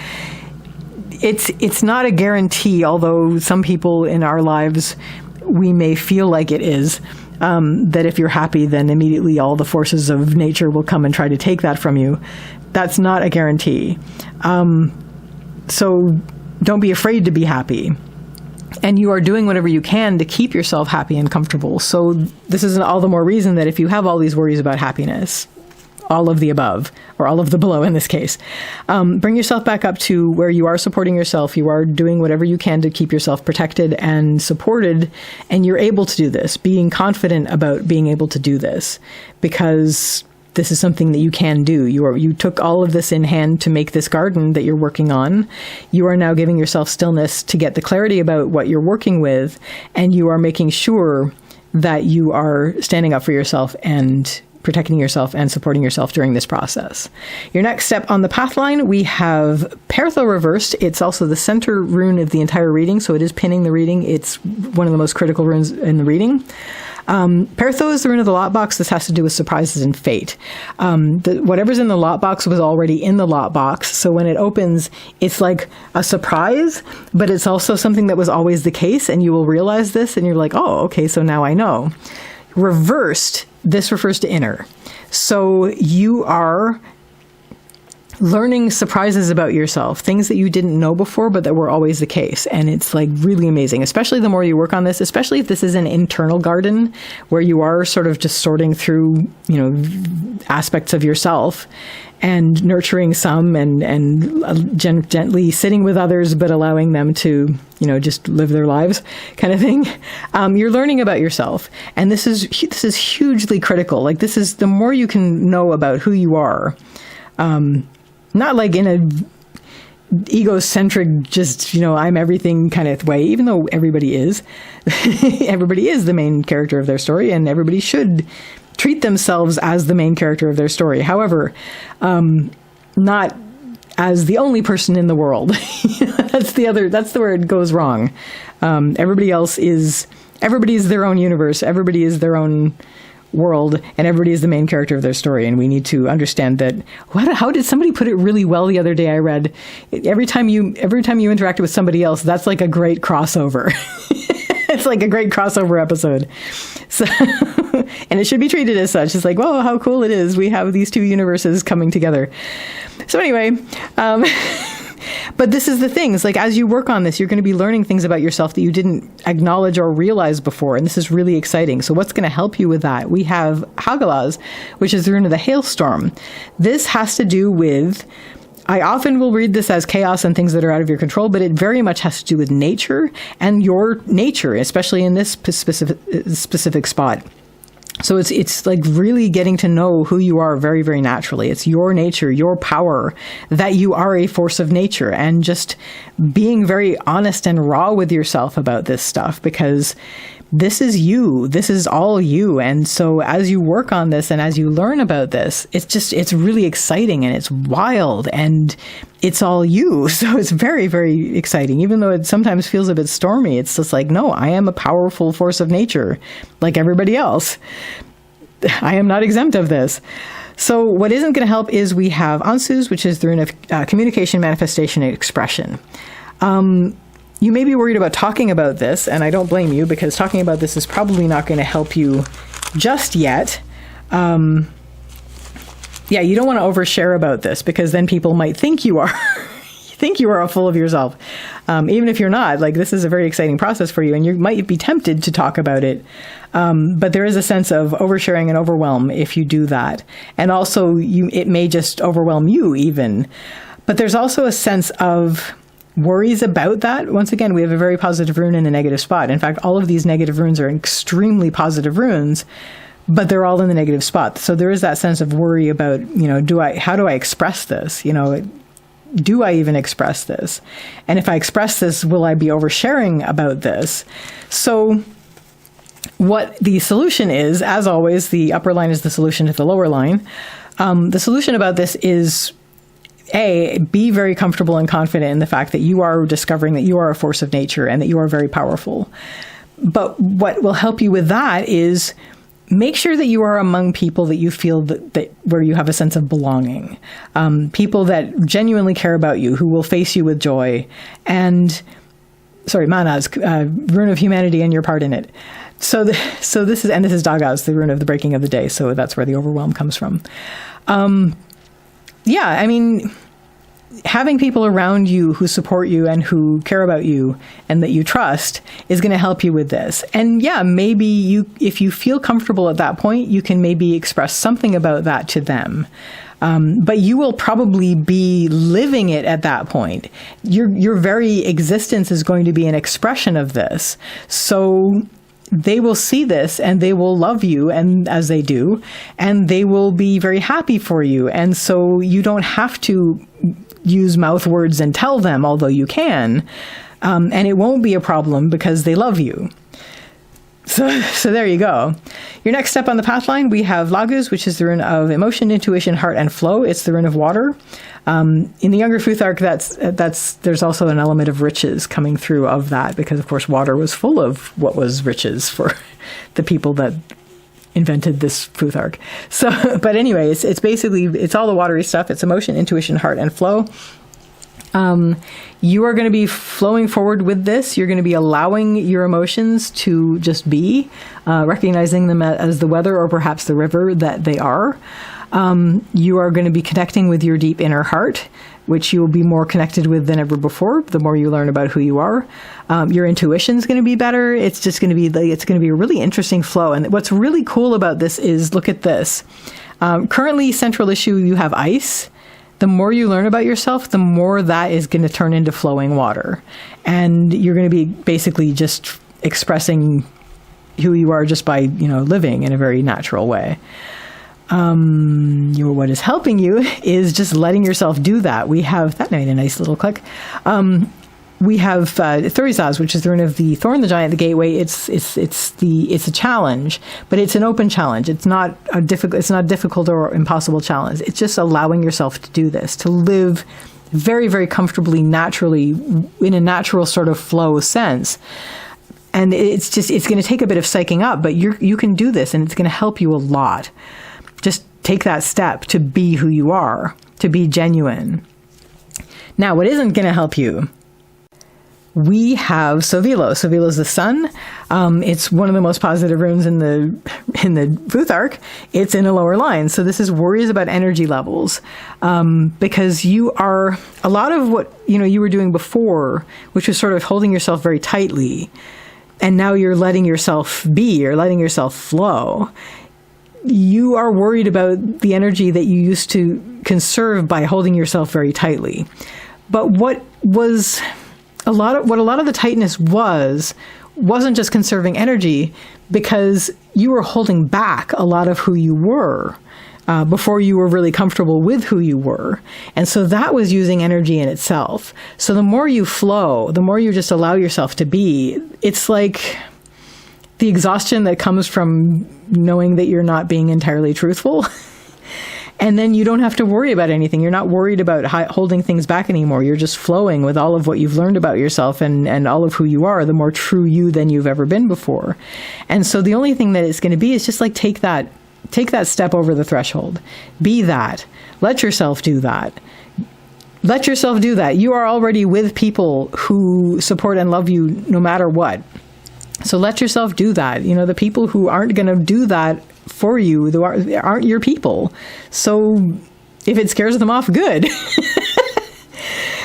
it's not a guarantee, although some people in our lives, we may feel like it is, that if you're happy, then immediately all the forces of nature will come and try to take that from you. That's not a guarantee. So don't be afraid to be happy. And you are doing whatever you can to keep yourself happy and comfortable. So this is all the more reason that if you have all these worries about happiness, all of the above, or all of the below in this case, bring yourself back up to where you are supporting yourself. You are doing whatever you can to keep yourself protected and supported, and you're able to do this, being confident about being able to do this, because this is something that you can do. You took all of this in hand to make this garden that you're working on. You are now giving yourself stillness to get the clarity about what you're working with, and you are making sure that you are standing up for yourself and protecting yourself and supporting yourself during this process. Your next step on the path line, we have Pertho reversed. It's also the center rune of the entire reading, so it is pinning the reading. It's one of the most critical runes in the reading. Pertho is the rune of the lot box. This has to do with surprises and fate. Whatever's in the lot box was already in the lot box. So when it opens, it's like a surprise, but it's also something that was always the case. And you will realize this and you're like, oh, okay, so now I know. Reversed, this refers to inner. So you are learning surprises about yourself, things that you didn't know before, but that were always the case. And it's like really amazing, especially the more you work on this, especially if this is an internal garden where you are sort of just sorting through, aspects of yourself and nurturing some and gently sitting with others, but allowing them to, just live their lives kind of thing. You're learning about yourself. And this is hugely critical. Like, this is the more you can know about who you are, not like in a egocentric, just, I'm everything kind of way, even though everybody is. Everybody is the main character of their story, and everybody should treat themselves as the main character of their story. However, not as the only person in the world. That's where it goes wrong. Everybody is their own universe. Everybody is their own world, and everybody is the main character of their story. And we need to understand that. How did somebody put it really well the other day? I read, every time you interact with somebody else, that's like a great crossover. It's like a great crossover episode. So, and it should be treated as such. It's like, whoa, how cool it is. We have these two universes coming together. So anyway, but this is the thing. It's like, as you work on this, you're going to be learning things about yourself that you didn't acknowledge or realize before. And this is really exciting. So what's going to help you with that? We have Hagalaz, which is the rune of the hailstorm. This has to do with, I often will read this as chaos and things that are out of your control, but it very much has to do with nature and your nature, especially in this specific spot. So it's like really getting to know who you are very, very naturally. It's your nature, your power, that you are a force of nature, and just being very honest and raw with yourself about this stuff, because this is you. This is all you. And so as you work on this and as you learn about this, it's really exciting and it's wild and it's all you. So it's very, very exciting. Even though it sometimes feels a bit stormy, it's just like, no, I am a powerful force of nature like everybody else. I am not exempt of this. So what isn't going to help is we have Ansuz, which is the rune of communication, manifestation, and expression. You may be worried about talking about this, and I don't blame you, because talking about this is probably not going to help you just yet. You don't want to overshare about this, because then people might think you are full of yourself, even if you're not. Like, this is a very exciting process for you, and you might be tempted to talk about it. But there is a sense of oversharing and overwhelm if you do that, and also it may just overwhelm you even. But there's also a sense of worries about that. Once again, we have a very positive rune in a negative spot. In fact, all of these negative runes are extremely positive runes, but they're all in the negative spot. So there is that sense of worry about, how do I express this? do I even express this? And if I express this, will I be oversharing about this? So what the solution is, as always, the upper line is the solution to the lower line. The solution about this is, A, be very comfortable and confident in the fact that you are discovering that you are a force of nature and that you are very powerful. But what will help you with that is make sure that you are among people that you feel that where you have a sense of belonging, people that genuinely care about you, who will face you with joy, and manas, rune of humanity and your part in it. So this is Dagaz, the rune of the breaking of the day. So that's where the overwhelm comes from. Having people around you who support you and who care about you and that you trust is going to help you with this. And maybe if you feel comfortable at that point, you can maybe express something about that to them. But you will probably be living it at that point. Your very existence is going to be an expression of this. So they will see this and they will love you, and as they do, and they will be very happy for you. And so you don't have to use mouth words and tell them, although you can, and it won't be a problem because they love you. So there you go. Your next step on the path line, we have Laguz, which is the rune of emotion, intuition, heart, and flow. It's the rune of water. In the younger Futhark, there's also an element of riches coming through of that, because of course water was full of what was riches for the people that invented this Futhark. So, but anyway, it's basically, it's all the watery stuff. It's emotion, intuition, heart, and flow. You are going to be flowing forward with this. You're going to be allowing your emotions to just be, recognizing them as the weather or perhaps the river that they are. You are going to be connecting with your deep inner heart, which you will be more connected with than ever before, the more you learn about who you are. Your intuition is going to be better. It's just going to be a really interesting flow. And what's really cool about this is, look at this. Currently, central issue, you have ice. The more you learn about yourself, the more that is going to turn into flowing water. And you're going to be basically just expressing who you are just by, living in a very natural way. What is helping you is just letting yourself do that. We have, that made a nice little click. We have Thurizaz, which is the rune of the thorn, the giant, the gateway. It's a challenge, but it's an open challenge. It's not a difficult or impossible challenge. It's just allowing yourself to do this, to live very, very comfortably, naturally, in a natural sort of flow sense. And it's going to take a bit of psyching up, but you can do this, and it's going to help you a lot. Just take that step to be who you are, to be genuine. Now, what isn't going to help you? We have Sovilo. Sovilo is the sun. It's one of the most positive runes in the Futhark. It's in a lower line. So this is worries about energy levels, because you are a lot of what you were doing before, which was sort of holding yourself very tightly, and now you're letting yourself be. You're letting yourself flow. You are worried about the energy that you used to conserve by holding yourself very tightly. But what a lot of the tightness wasn't just conserving energy, because you were holding back a lot of who you were before you were really comfortable with who you were. And so that was using energy in itself. So the more you flow, the more you just allow yourself to be, it's like the exhaustion that comes from knowing that you're not being entirely truthful. And then you don't have to worry about anything. You're not worried about holding things back anymore. You're just flowing with all of what you've learned about yourself and all of who you are, the more true you than you've ever been before. And so the only thing that it's going to be is just like take that step over the threshold. Be that. Let yourself do that. Let yourself do that. You are already with people who support and love you no matter what. So let yourself do that. The people who aren't going to do that for you aren't your people. So if it scares them off, good.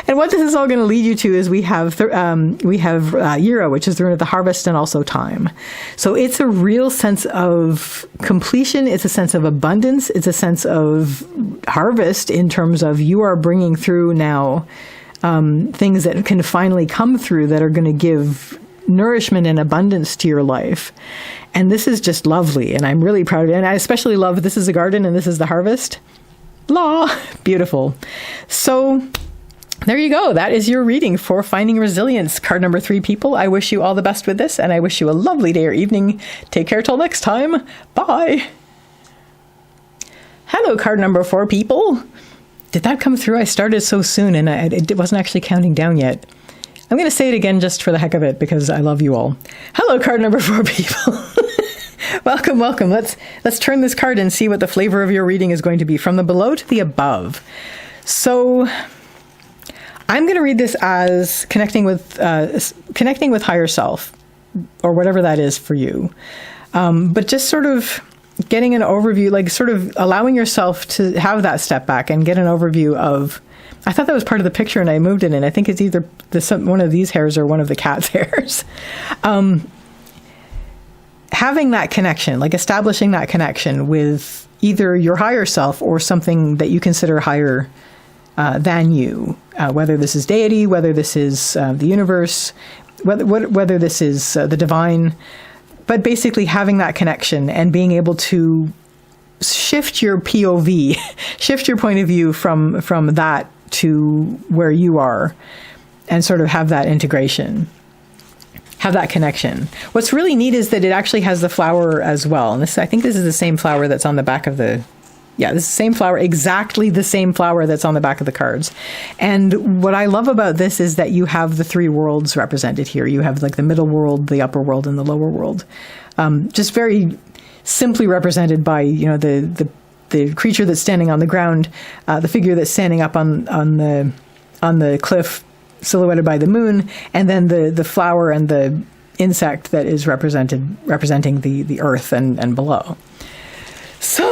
And what this is all going to lead you to is we have Yira, which is the rune of the harvest and also time. So it's a real sense of completion. It's a sense of abundance. It's a sense of harvest in terms of you are bringing through now things that can finally come through that are going to give nourishment and abundance to your life. And this is just lovely, and I'm really proud of it. And I especially love this is a garden and this is the harvest. Beautiful. So there you go. That is your reading for Finding Resilience. Card number 3, people. I wish you all the best with this, and I wish you a lovely day or evening. Take care till next time. Bye. Hello, card number 4, people. Did that come through? I started so soon, and it wasn't actually counting down yet. I'm going to say it again just for the heck of it, because I love you all. Hello, card number 4, people. Welcome, welcome. Let's turn this card and see what the flavor of your reading is going to be, from the below to the above. So I'm going to read this as connecting with higher self, or whatever that is for you. But just sort of getting an overview, like sort of allowing yourself to have that step back and get an overview of, I thought that was part of the picture and I moved it in. I think it's either one of these hairs or one of the cat's hairs. Having that connection, like establishing that connection with either your higher self or something that you consider higher than you, whether this is deity, whether this is the universe, whether this is the divine, but basically having that connection and being able to shift your POV, shift your point of view from that to where you are, and sort of have that integration, have that connection. What's really neat is that it actually has the flower as well. And I think this is the same flower that's on the back of the, yeah, this is the same flower, exactly the same flower that's on the back of the cards. And what I love about this is that you have the 3 worlds represented here. You have like the middle world, the upper world, and the lower world. Just very simply represented by, the creature that's standing on the ground, the figure that's standing up on the cliff, silhouetted by the moon, and then the flower and the insect that is representing the earth and below. So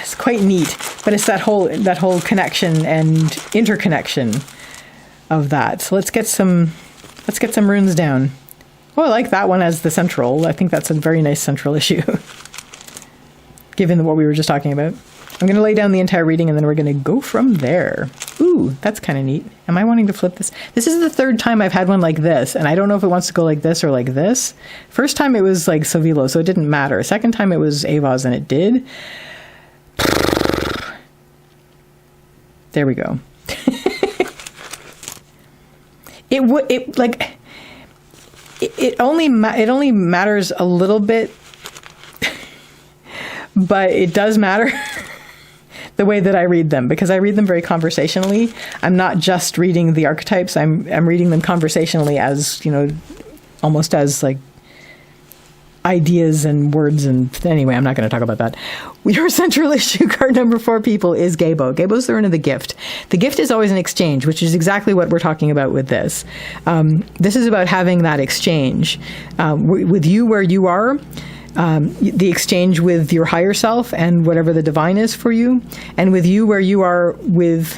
it's quite neat, but it's that whole connection and interconnection of that. So let's get some runes down. Oh, I like that one as the central. I think that's a very nice central issue, given what we were just talking about. I'm going to lay down the entire reading, and then we're going to go from there. Ooh, that's kind of neat. Am I wanting to flip this? This is the 3rd time I've had one like this, and I don't know if it wants to go like this or like this. First time it was like Savilo, so it didn't matter. Second time it was Avaz, and it did. There we go. It only matters a little bit, but it does matter. The way that I read them, because I read them very conversationally. I'm not just reading the archetypes. I'm reading them conversationally as, almost as like ideas and words. And anyway, I'm not going to talk about that. Your central issue, card number 4, people, is Gabo. Gabo's the rune of the gift. The gift is always an exchange, which is exactly what we're talking about with this. This is about having that exchange with you where you are. The exchange with your higher self and whatever the divine is for you, and with you where you are with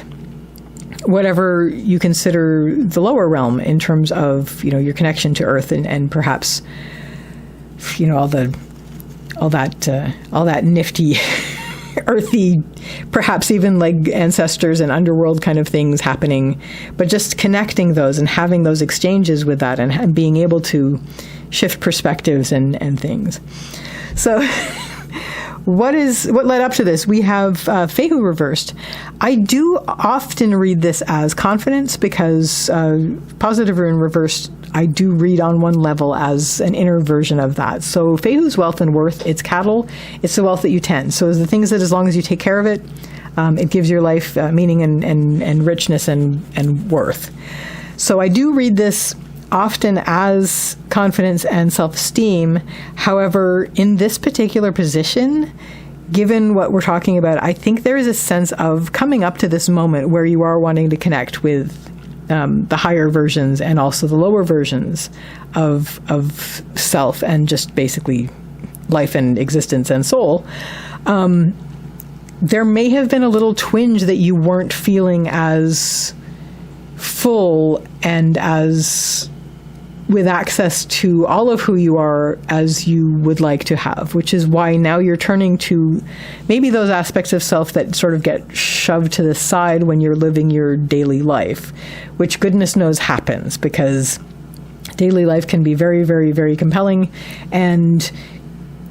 whatever you consider the lower realm in terms of, your connection to earth and perhaps, all that nifty, earthy, perhaps even like ancestors and underworld kind of things happening, but just connecting those and having those exchanges with that and being able to shift perspectives and things. So what led up to this? We have Fehu reversed. I do often read this as confidence, because positive rune reversed, I do read on one level as an inner version of that. So Fehu's wealth and worth, it's cattle, it's the wealth that you tend. So it's the things that as long as you take care of it, it gives your life meaning and richness and worth. So I do read this often as confidence and self-esteem. However, in this particular position, given what we're talking about, I think there is a sense of coming up to this moment where you are wanting to connect with the higher versions and also the lower versions of self and just basically life and existence and soul. There may have been a little twinge that you weren't feeling as full and as with access to all of who you are as you would like to have, which is why now you're turning to maybe those aspects of self that sort of get shoved to the side when you're living your daily life, which goodness knows happens, because daily life can be very, very, very compelling and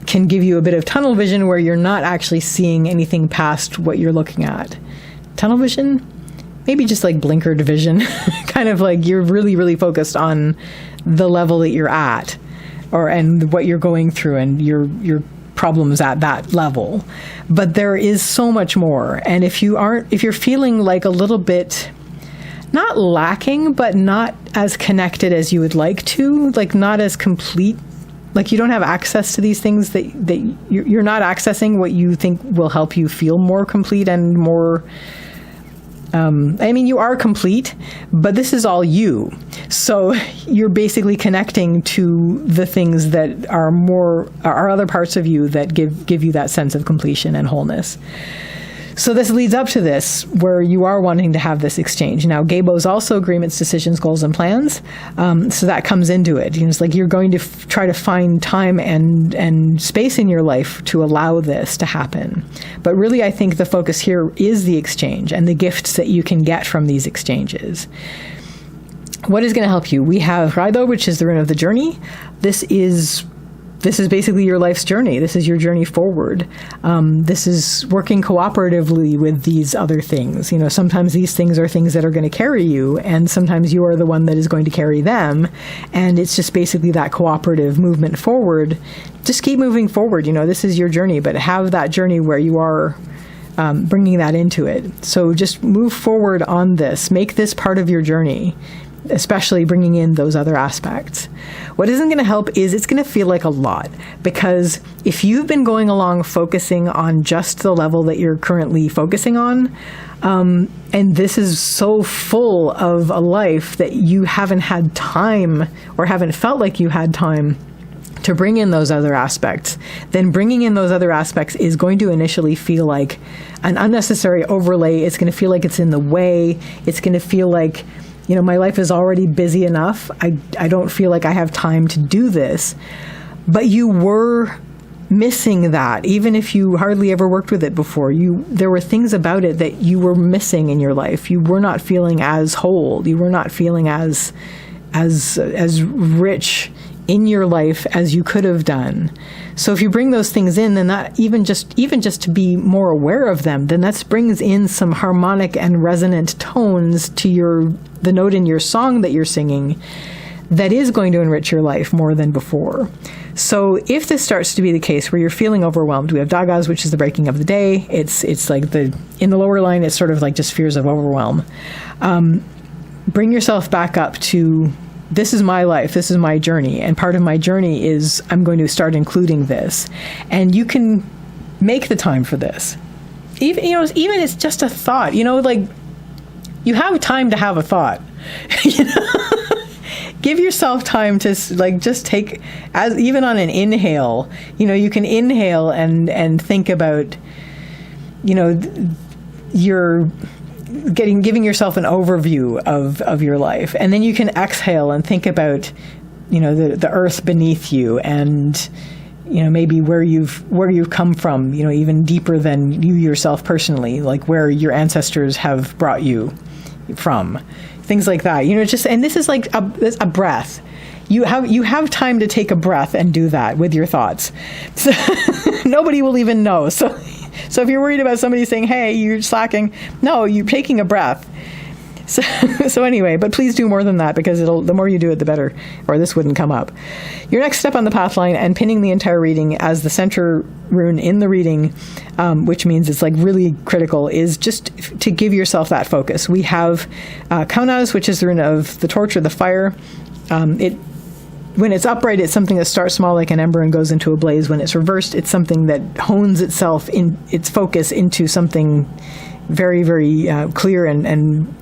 can give you a bit of tunnel vision where you're not actually seeing anything past what you're looking at. Tunnel vision maybe just like blinkered vision, kind of like you're really, really focused on the level that you're at, and what you're going through and your problems at that level. But there is so much more. And if you're feeling like a little bit not lacking, but not as connected as you would like to, like not as complete, like you don't have access to these things that you're not accessing what you think will help you feel more complete and more, you are complete, but this is all you. So you're basically connecting to the things that are other parts of you that give you that sense of completion and wholeness. So this leads up to this, where you are wanting to have this exchange. Now, Gabo is also agreements, decisions, goals, and plans. So that comes into it. It's like you're going to try to find time and space in your life to allow this to happen. But really, I think the focus here is the exchange and the gifts that you can get from these exchanges. What is going to help you? We have Raido, which is the rune of the journey. This is basically your life's journey. This is your journey forward. This is working cooperatively with these other things. Sometimes these things are things that are going to carry you, and sometimes you are the one that is going to carry them. And it's just basically that cooperative movement forward. Just keep moving forward. This is your journey, but have that journey where you are bringing that into it. So just move forward on this. Make this part of your journey, especially bringing in those other aspects. What isn't going to help is it's going to feel like a lot, because if you've been going along focusing on just the level that you're currently focusing on, and this is so full of a life that you haven't had time or haven't felt like you had time to bring in those other aspects, then bringing in those other aspects is going to initially feel like an unnecessary overlay. It's going to feel like it's in the way. It's going to feel like, my life is already busy enough. I don't feel like I have time to do this. But you were missing that. Even if you hardly ever worked with it before, there were things about it that you were missing in your life. You were not feeling as whole. You were not feeling as rich in your life as you could have done. So if you bring those things in, then that even just to be more aware of them, then that brings in some harmonic and resonant tones to the note in your song that you're singing that is going to enrich your life more than before. So if this starts to be the case where you're feeling overwhelmed, we have Dagas, which is the breaking of the day. It's like in the lower line, it's sort of like just fears of overwhelm. Bring yourself back up to, this is my life, this is my journey, and part of my journey is I'm going to start including this. And you can make the time for this. Even it's just a thought, like you have time to have a thought. Give yourself time to just take, as even on an inhale, you can inhale and think about, you're giving yourself an overview of your life. And then you can exhale and think about, the earth beneath you and, maybe where you've come from, even deeper than you yourself personally, like where your ancestors have brought you from, things like that. And this is like a breath. You have time to take a breath and do that with your thoughts. So nobody will even know. So if you're worried about somebody saying, hey, you're slacking, no, you're taking a breath. So anyway, but please do more than that, because the more you do it, the better, or this wouldn't come up. Your next step on the path line, and pinning the entire reading as the center rune in the reading, which means it's like really critical, is just to give yourself that focus. We have Kaunas, which is the rune of the torch or the fire. When it's upright, it's something that starts small like an ember and goes into a blaze. When it's reversed, it's something that hones itself in its focus into something very, very clear and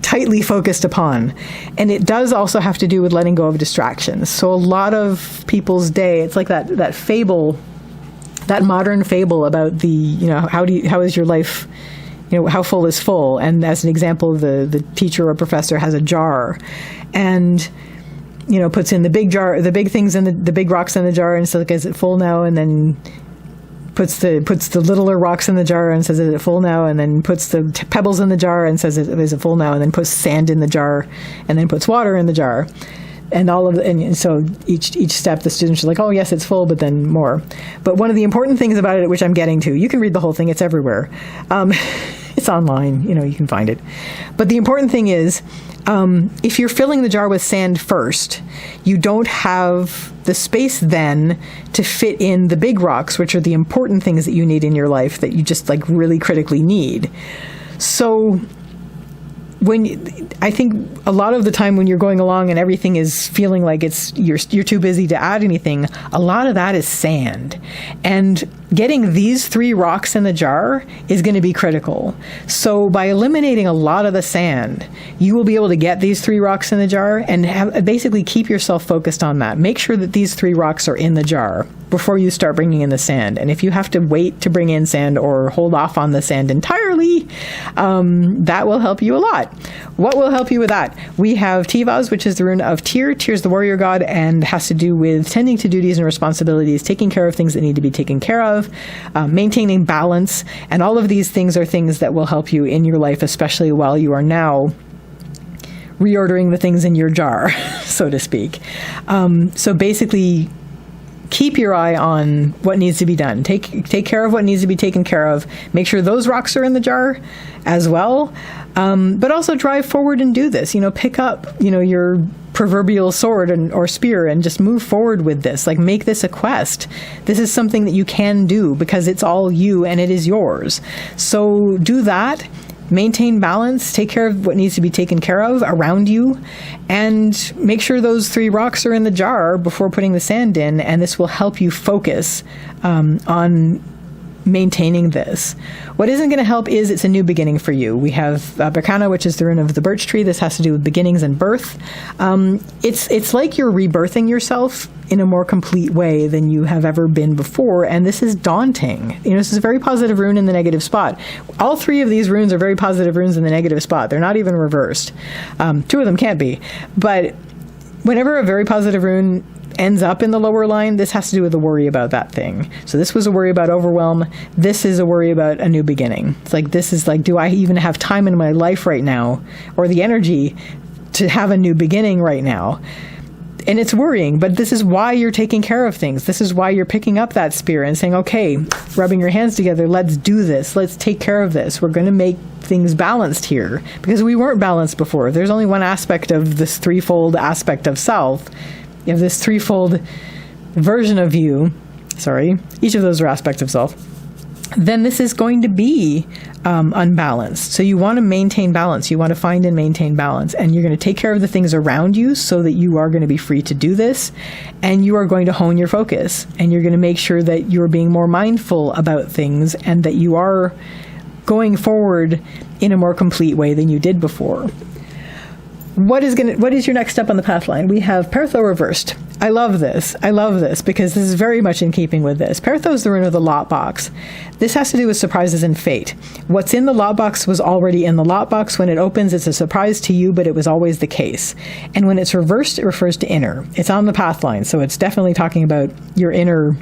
tightly focused upon. And it does also have to do with letting go of distractions. So a lot of people's day, it's like that fable, that modern fable about how is your life, how full is full? And as an example, the teacher or professor has a jar and puts in the big jar, the big things in the big rocks in the jar, and says, is it full now? And then puts the littler rocks in the jar and says, is it full now? And then puts the pebbles in the jar and says, is it full now? And then puts sand in the jar, and then puts water in the jar. And so each step, the students are like, oh yes, it's full, but then more. But one of the important things about it, which I'm getting to, you can read the whole thing, it's everywhere. It's online, you can find it. But the important thing is, if you're filling the jar with sand first, you don't have the space then to fit in the big rocks, which are the important things that you need in your life that you just really critically need. So I think a lot of the time when you're going along and everything is feeling like you're too busy to add anything, a lot of that is sand. And getting these 3 rocks in the jar is going to be critical. So by eliminating a lot of the sand, you will be able to get these 3 rocks in the jar and basically keep yourself focused on that. Make sure that these 3 rocks are in the jar before you start bringing in the sand. And if you have to wait to bring in sand or hold off on the sand entirely, that will help you a lot. What will help you with that? We have Tivaz, which is the rune of Tyr. Tyr is the warrior god and has to do with tending to duties and responsibilities, taking care of things that need to be taken care of, maintaining balance. And all of these things are things that will help you in your life, especially while you are now reordering the things in your jar, so to speak. So basically, keep your eye on what needs to be done. Take care of what needs to be taken care of. Make sure those rocks are in the jar as well. But also drive forward and do this. Pick up, your proverbial sword or spear and just move forward with this. Make this a quest. This is something that you can do because it's all you and it is yours. So do that. Maintain balance, take care of what needs to be taken care of around you, and make sure those 3 rocks are in the jar before putting the sand in, and this will help you focus on maintaining this. What isn't going to help is it's a new beginning for you. We have Berkana, which is the rune of the birch tree. This has to do with beginnings and birth. It's like you're rebirthing yourself in a more complete way than you have ever been before, and this is daunting. This is a very positive rune in the negative spot. All 3 of these runes are very positive runes in the negative spot. They're not even reversed. 2 of them can't be. But whenever a very positive rune ends up in the lower line, this has to do with a worry about that thing. So this was a worry about overwhelm. This is a worry about a new beginning. It's do I even have time in my life right now, or the energy to have a new beginning right now? And it's worrying, but this is why you're taking care of things. This is why you're picking up that spear and saying, okay, rubbing your hands together, let's do this. Let's take care of this. We're going to make things balanced here because we weren't balanced before. There's only one aspect of this threefold aspect of self. You have this threefold version of you. Sorry, each of those are aspects of self. Then this is going to be unbalanced. So you want to maintain balance. You want to find and maintain balance. And you're going to take care of the things around you so that you are going to be free to do this. And you are going to hone your focus. And you're going to make sure that you're being more mindful about things and that you are going forward in a more complete way than you did before. What is your next step on the path line? We have Pertho reversed. I love this because this is very much in keeping with this. Pertho is the rune of the lot box. This has to do with surprises and fate. What's in the lot box was already in the lot box. When it opens, it's a surprise to you, but it was always the case. And when it's reversed, it refers to inner. It's on the path line, so it's definitely talking about your inner.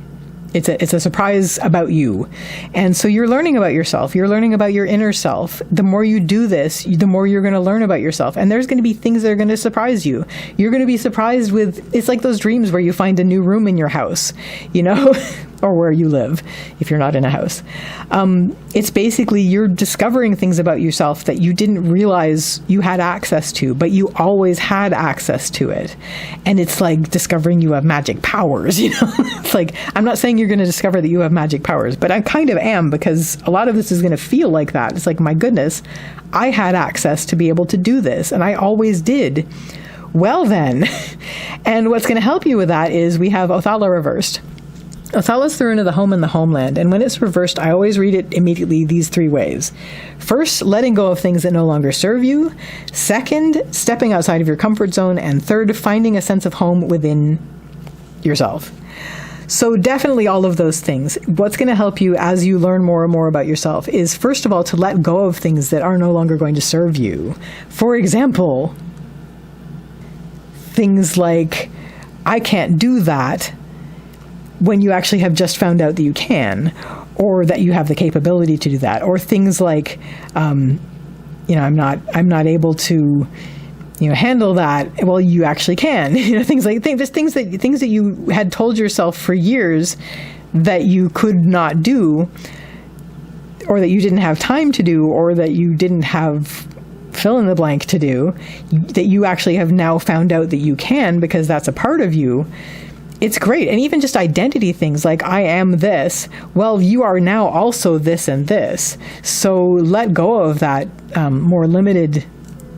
It's a surprise about you. And so you're learning about yourself. You're learning about your inner self. The more you do this, the more you're going to learn about yourself. And there's going to be things that are going to surprise you. You're going to be surprised with, it's like those dreams where you find a new room in your house, or where you live, if you're not in a house. It's basically you're discovering things about yourself that you didn't realize you had access to, but you always had access to it. And it's like discovering you have magic powers, It's like, I'm not saying you're going to discover that you have magic powers, but I kind of am, because a lot of this is going to feel like that. It's like, my goodness, I had access to be able to do this, and I always did. Well then, and what's going to help you with that is we have Othala reversed. Othala is the rune of the home and the homeland, and when it's reversed, I always read it immediately these 3 ways. First, letting go of things that no longer serve you. Second, stepping outside of your comfort zone. And third, finding a sense of home within yourself. So definitely all of those things. What's going to help you as you learn more and more about yourself is, first of all, to let go of things that are no longer going to serve you. For example, things like, I can't do that, when you actually have just found out that you can, or that you have the capability to do that, or things like, I'm not able to, handle that. Well, you actually can. Things that you had told yourself for years that you could not do, or that you didn't have time to do, or that you didn't have fill in the blank to do, that you actually have now found out that you can, because that's a part of you. It's great. And even just identity things like, I am this. Well, you are now also this and this. So let go of that more limited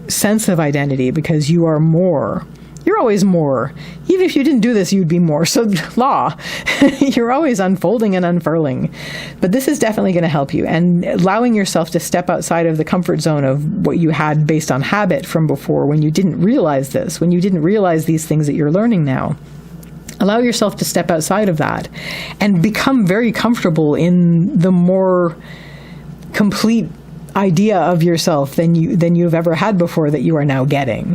sense of identity, because you are more. You're always more. Even if you didn't do this, you'd be more. So law, you're always unfolding and unfurling. But this is definitely going to help you. And allowing yourself to step outside of the comfort zone of what you had based on habit from before, when you didn't realize this, when you didn't realize these things that you're learning now. Allow yourself to step outside of that and become very comfortable in the more complete idea of yourself than you've ever had before, that you are now getting.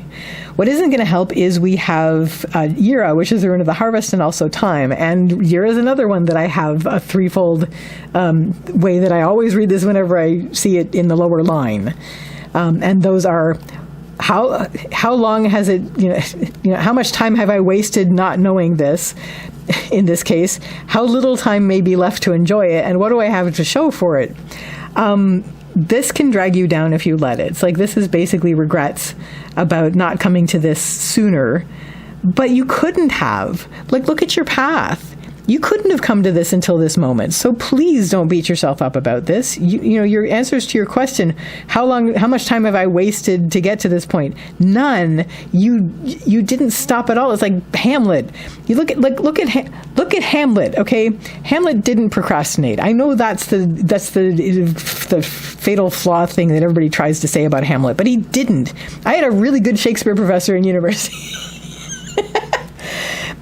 What isn't going to help is we have Yira, which is the rune of the harvest, and also time. And Yira is another one that I have a threefold way that I always read this whenever I see it in the lower line. And those are, how long has it, how much time have I wasted not knowing this? In this case, how little time may be left to enjoy it, and what do I have to show for it? This can drag you down if you let it. It's like, this is basically regrets about not coming to this sooner, but you couldn't have. Like, look at your path. You couldn't have come to this until this moment. So please don't beat yourself up about this. You know, your answers to your question, how much time have I wasted to get to this point? None. You didn't stop at all. It's like Hamlet. You look at Hamlet, okay? Hamlet didn't procrastinate. I know that's the fatal flaw thing that everybody tries to say about Hamlet, but he didn't. I had a really good Shakespeare professor in university.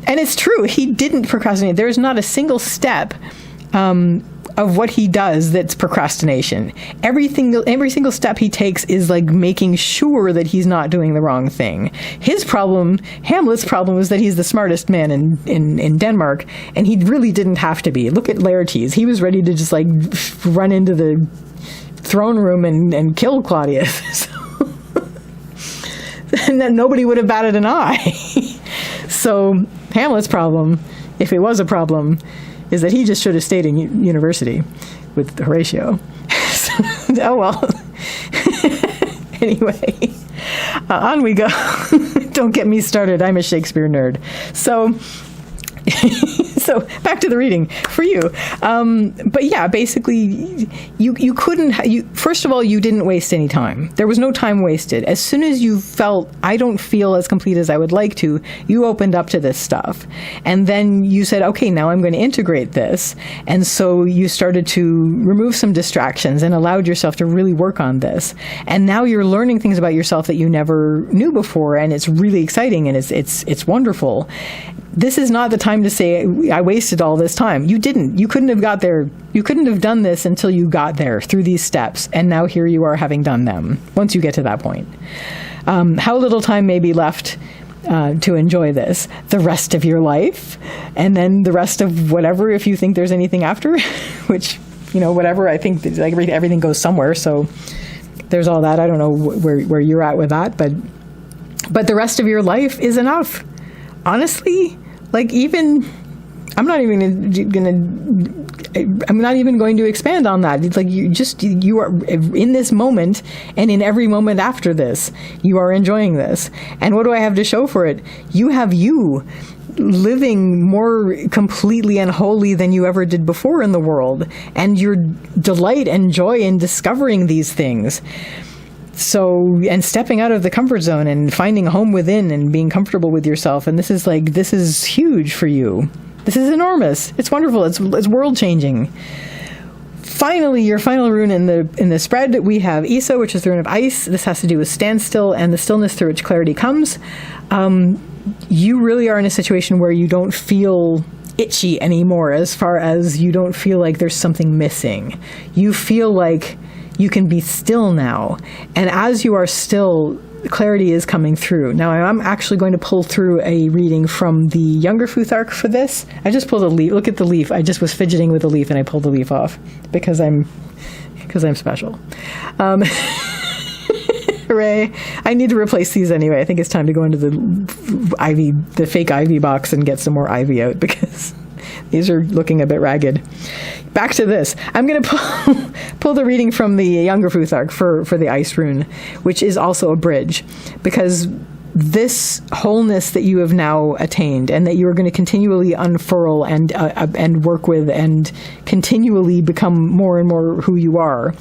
And it's true, he didn't procrastinate. There's not a single step of what he does that's procrastination. Every single step he takes is like making sure that he's not doing the wrong thing. His problem, Hamlet's problem, is that he's the smartest man in Denmark, and he really didn't have to be. Look at Laertes. He was ready to just like run into the throne room and kill Claudius. And then nobody would have batted an eye. So Hamlet's problem, if it was a problem, is that he just should have stayed in university with Horatio. Oh, well. Anyway, on we go. Don't get me started. I'm a Shakespeare nerd. So back to the reading for you. But yeah, basically, you couldn't. First of all, you didn't waste any time. There was no time wasted. As soon as you felt, I don't feel as complete as I would like to, you opened up to this stuff, and then you said, okay, now I'm going to integrate this. And so you started to remove some distractions and allowed yourself to really work on this. And now you're learning things about yourself that you never knew before, and it's really exciting and it's wonderful. This is not the time to say, I wasted all this time. You didn't. You couldn't have got there. You couldn't have done this until you got there through these steps. And now here you are having done them once you get to that point. How little time may be left to enjoy this? The rest of your life, and then the rest of whatever, if you think there's anything after, which, whatever, I think like everything goes somewhere. So there's all that. I don't know where you're at with that, but the rest of your life is enough. Honestly, like I'm not even going to expand on that. It's like you are in this moment, and in every moment after this, you are enjoying this. And what do I have to show for it? You have you living more completely and wholly than you ever did before in the world, and your delight and joy in discovering these things. So, and stepping out of the comfort zone and finding a home within and being comfortable with yourself. And this is huge for you. This is enormous. It's wonderful. It's world changing. Finally, your final rune in the spread, we have Isa, which is the rune of ice. This has to do with standstill and the stillness through which clarity comes. You really are in a situation where you don't feel itchy anymore, as far as you don't feel like there's something missing. You feel like you can be still now. And as you are still, clarity is coming through. Now, I'm actually going to pull through a reading from the younger Futhark for this. I just pulled a leaf. Look at the leaf. I just was fidgeting with the leaf, and I pulled the leaf off because I'm special. Hooray. I need to replace these anyway. I think it's time to go into the fake ivy box and get some more ivy out, because these are looking a bit ragged. back to this. I'm going to pull the reading from the younger Futhark for the ice rune, which is also a bridge, because this wholeness that you have now attained and that you are going to continually unfurl and work with and continually become more and more who you are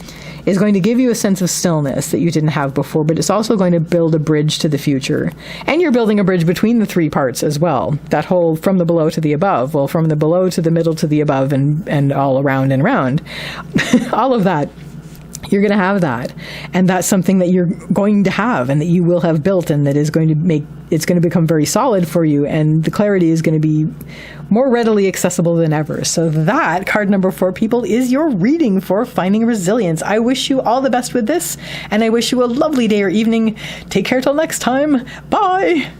is going to give you a sense of stillness that you didn't have before, but it's also going to build a bridge to the future. And you're building a bridge between the three parts as well. That whole from the below to the above, well, from the below to the middle to the above and all around and around. All of that. You're going to have that. And that's something that you're going to have and that you will have built, and that is going to it's going to become very solid for you. And the clarity is going to be more readily accessible than ever. So that, card number 4, people, is your reading for finding resilience. I wish you all the best with this, and I wish you a lovely day or evening. Take care till next time. Bye.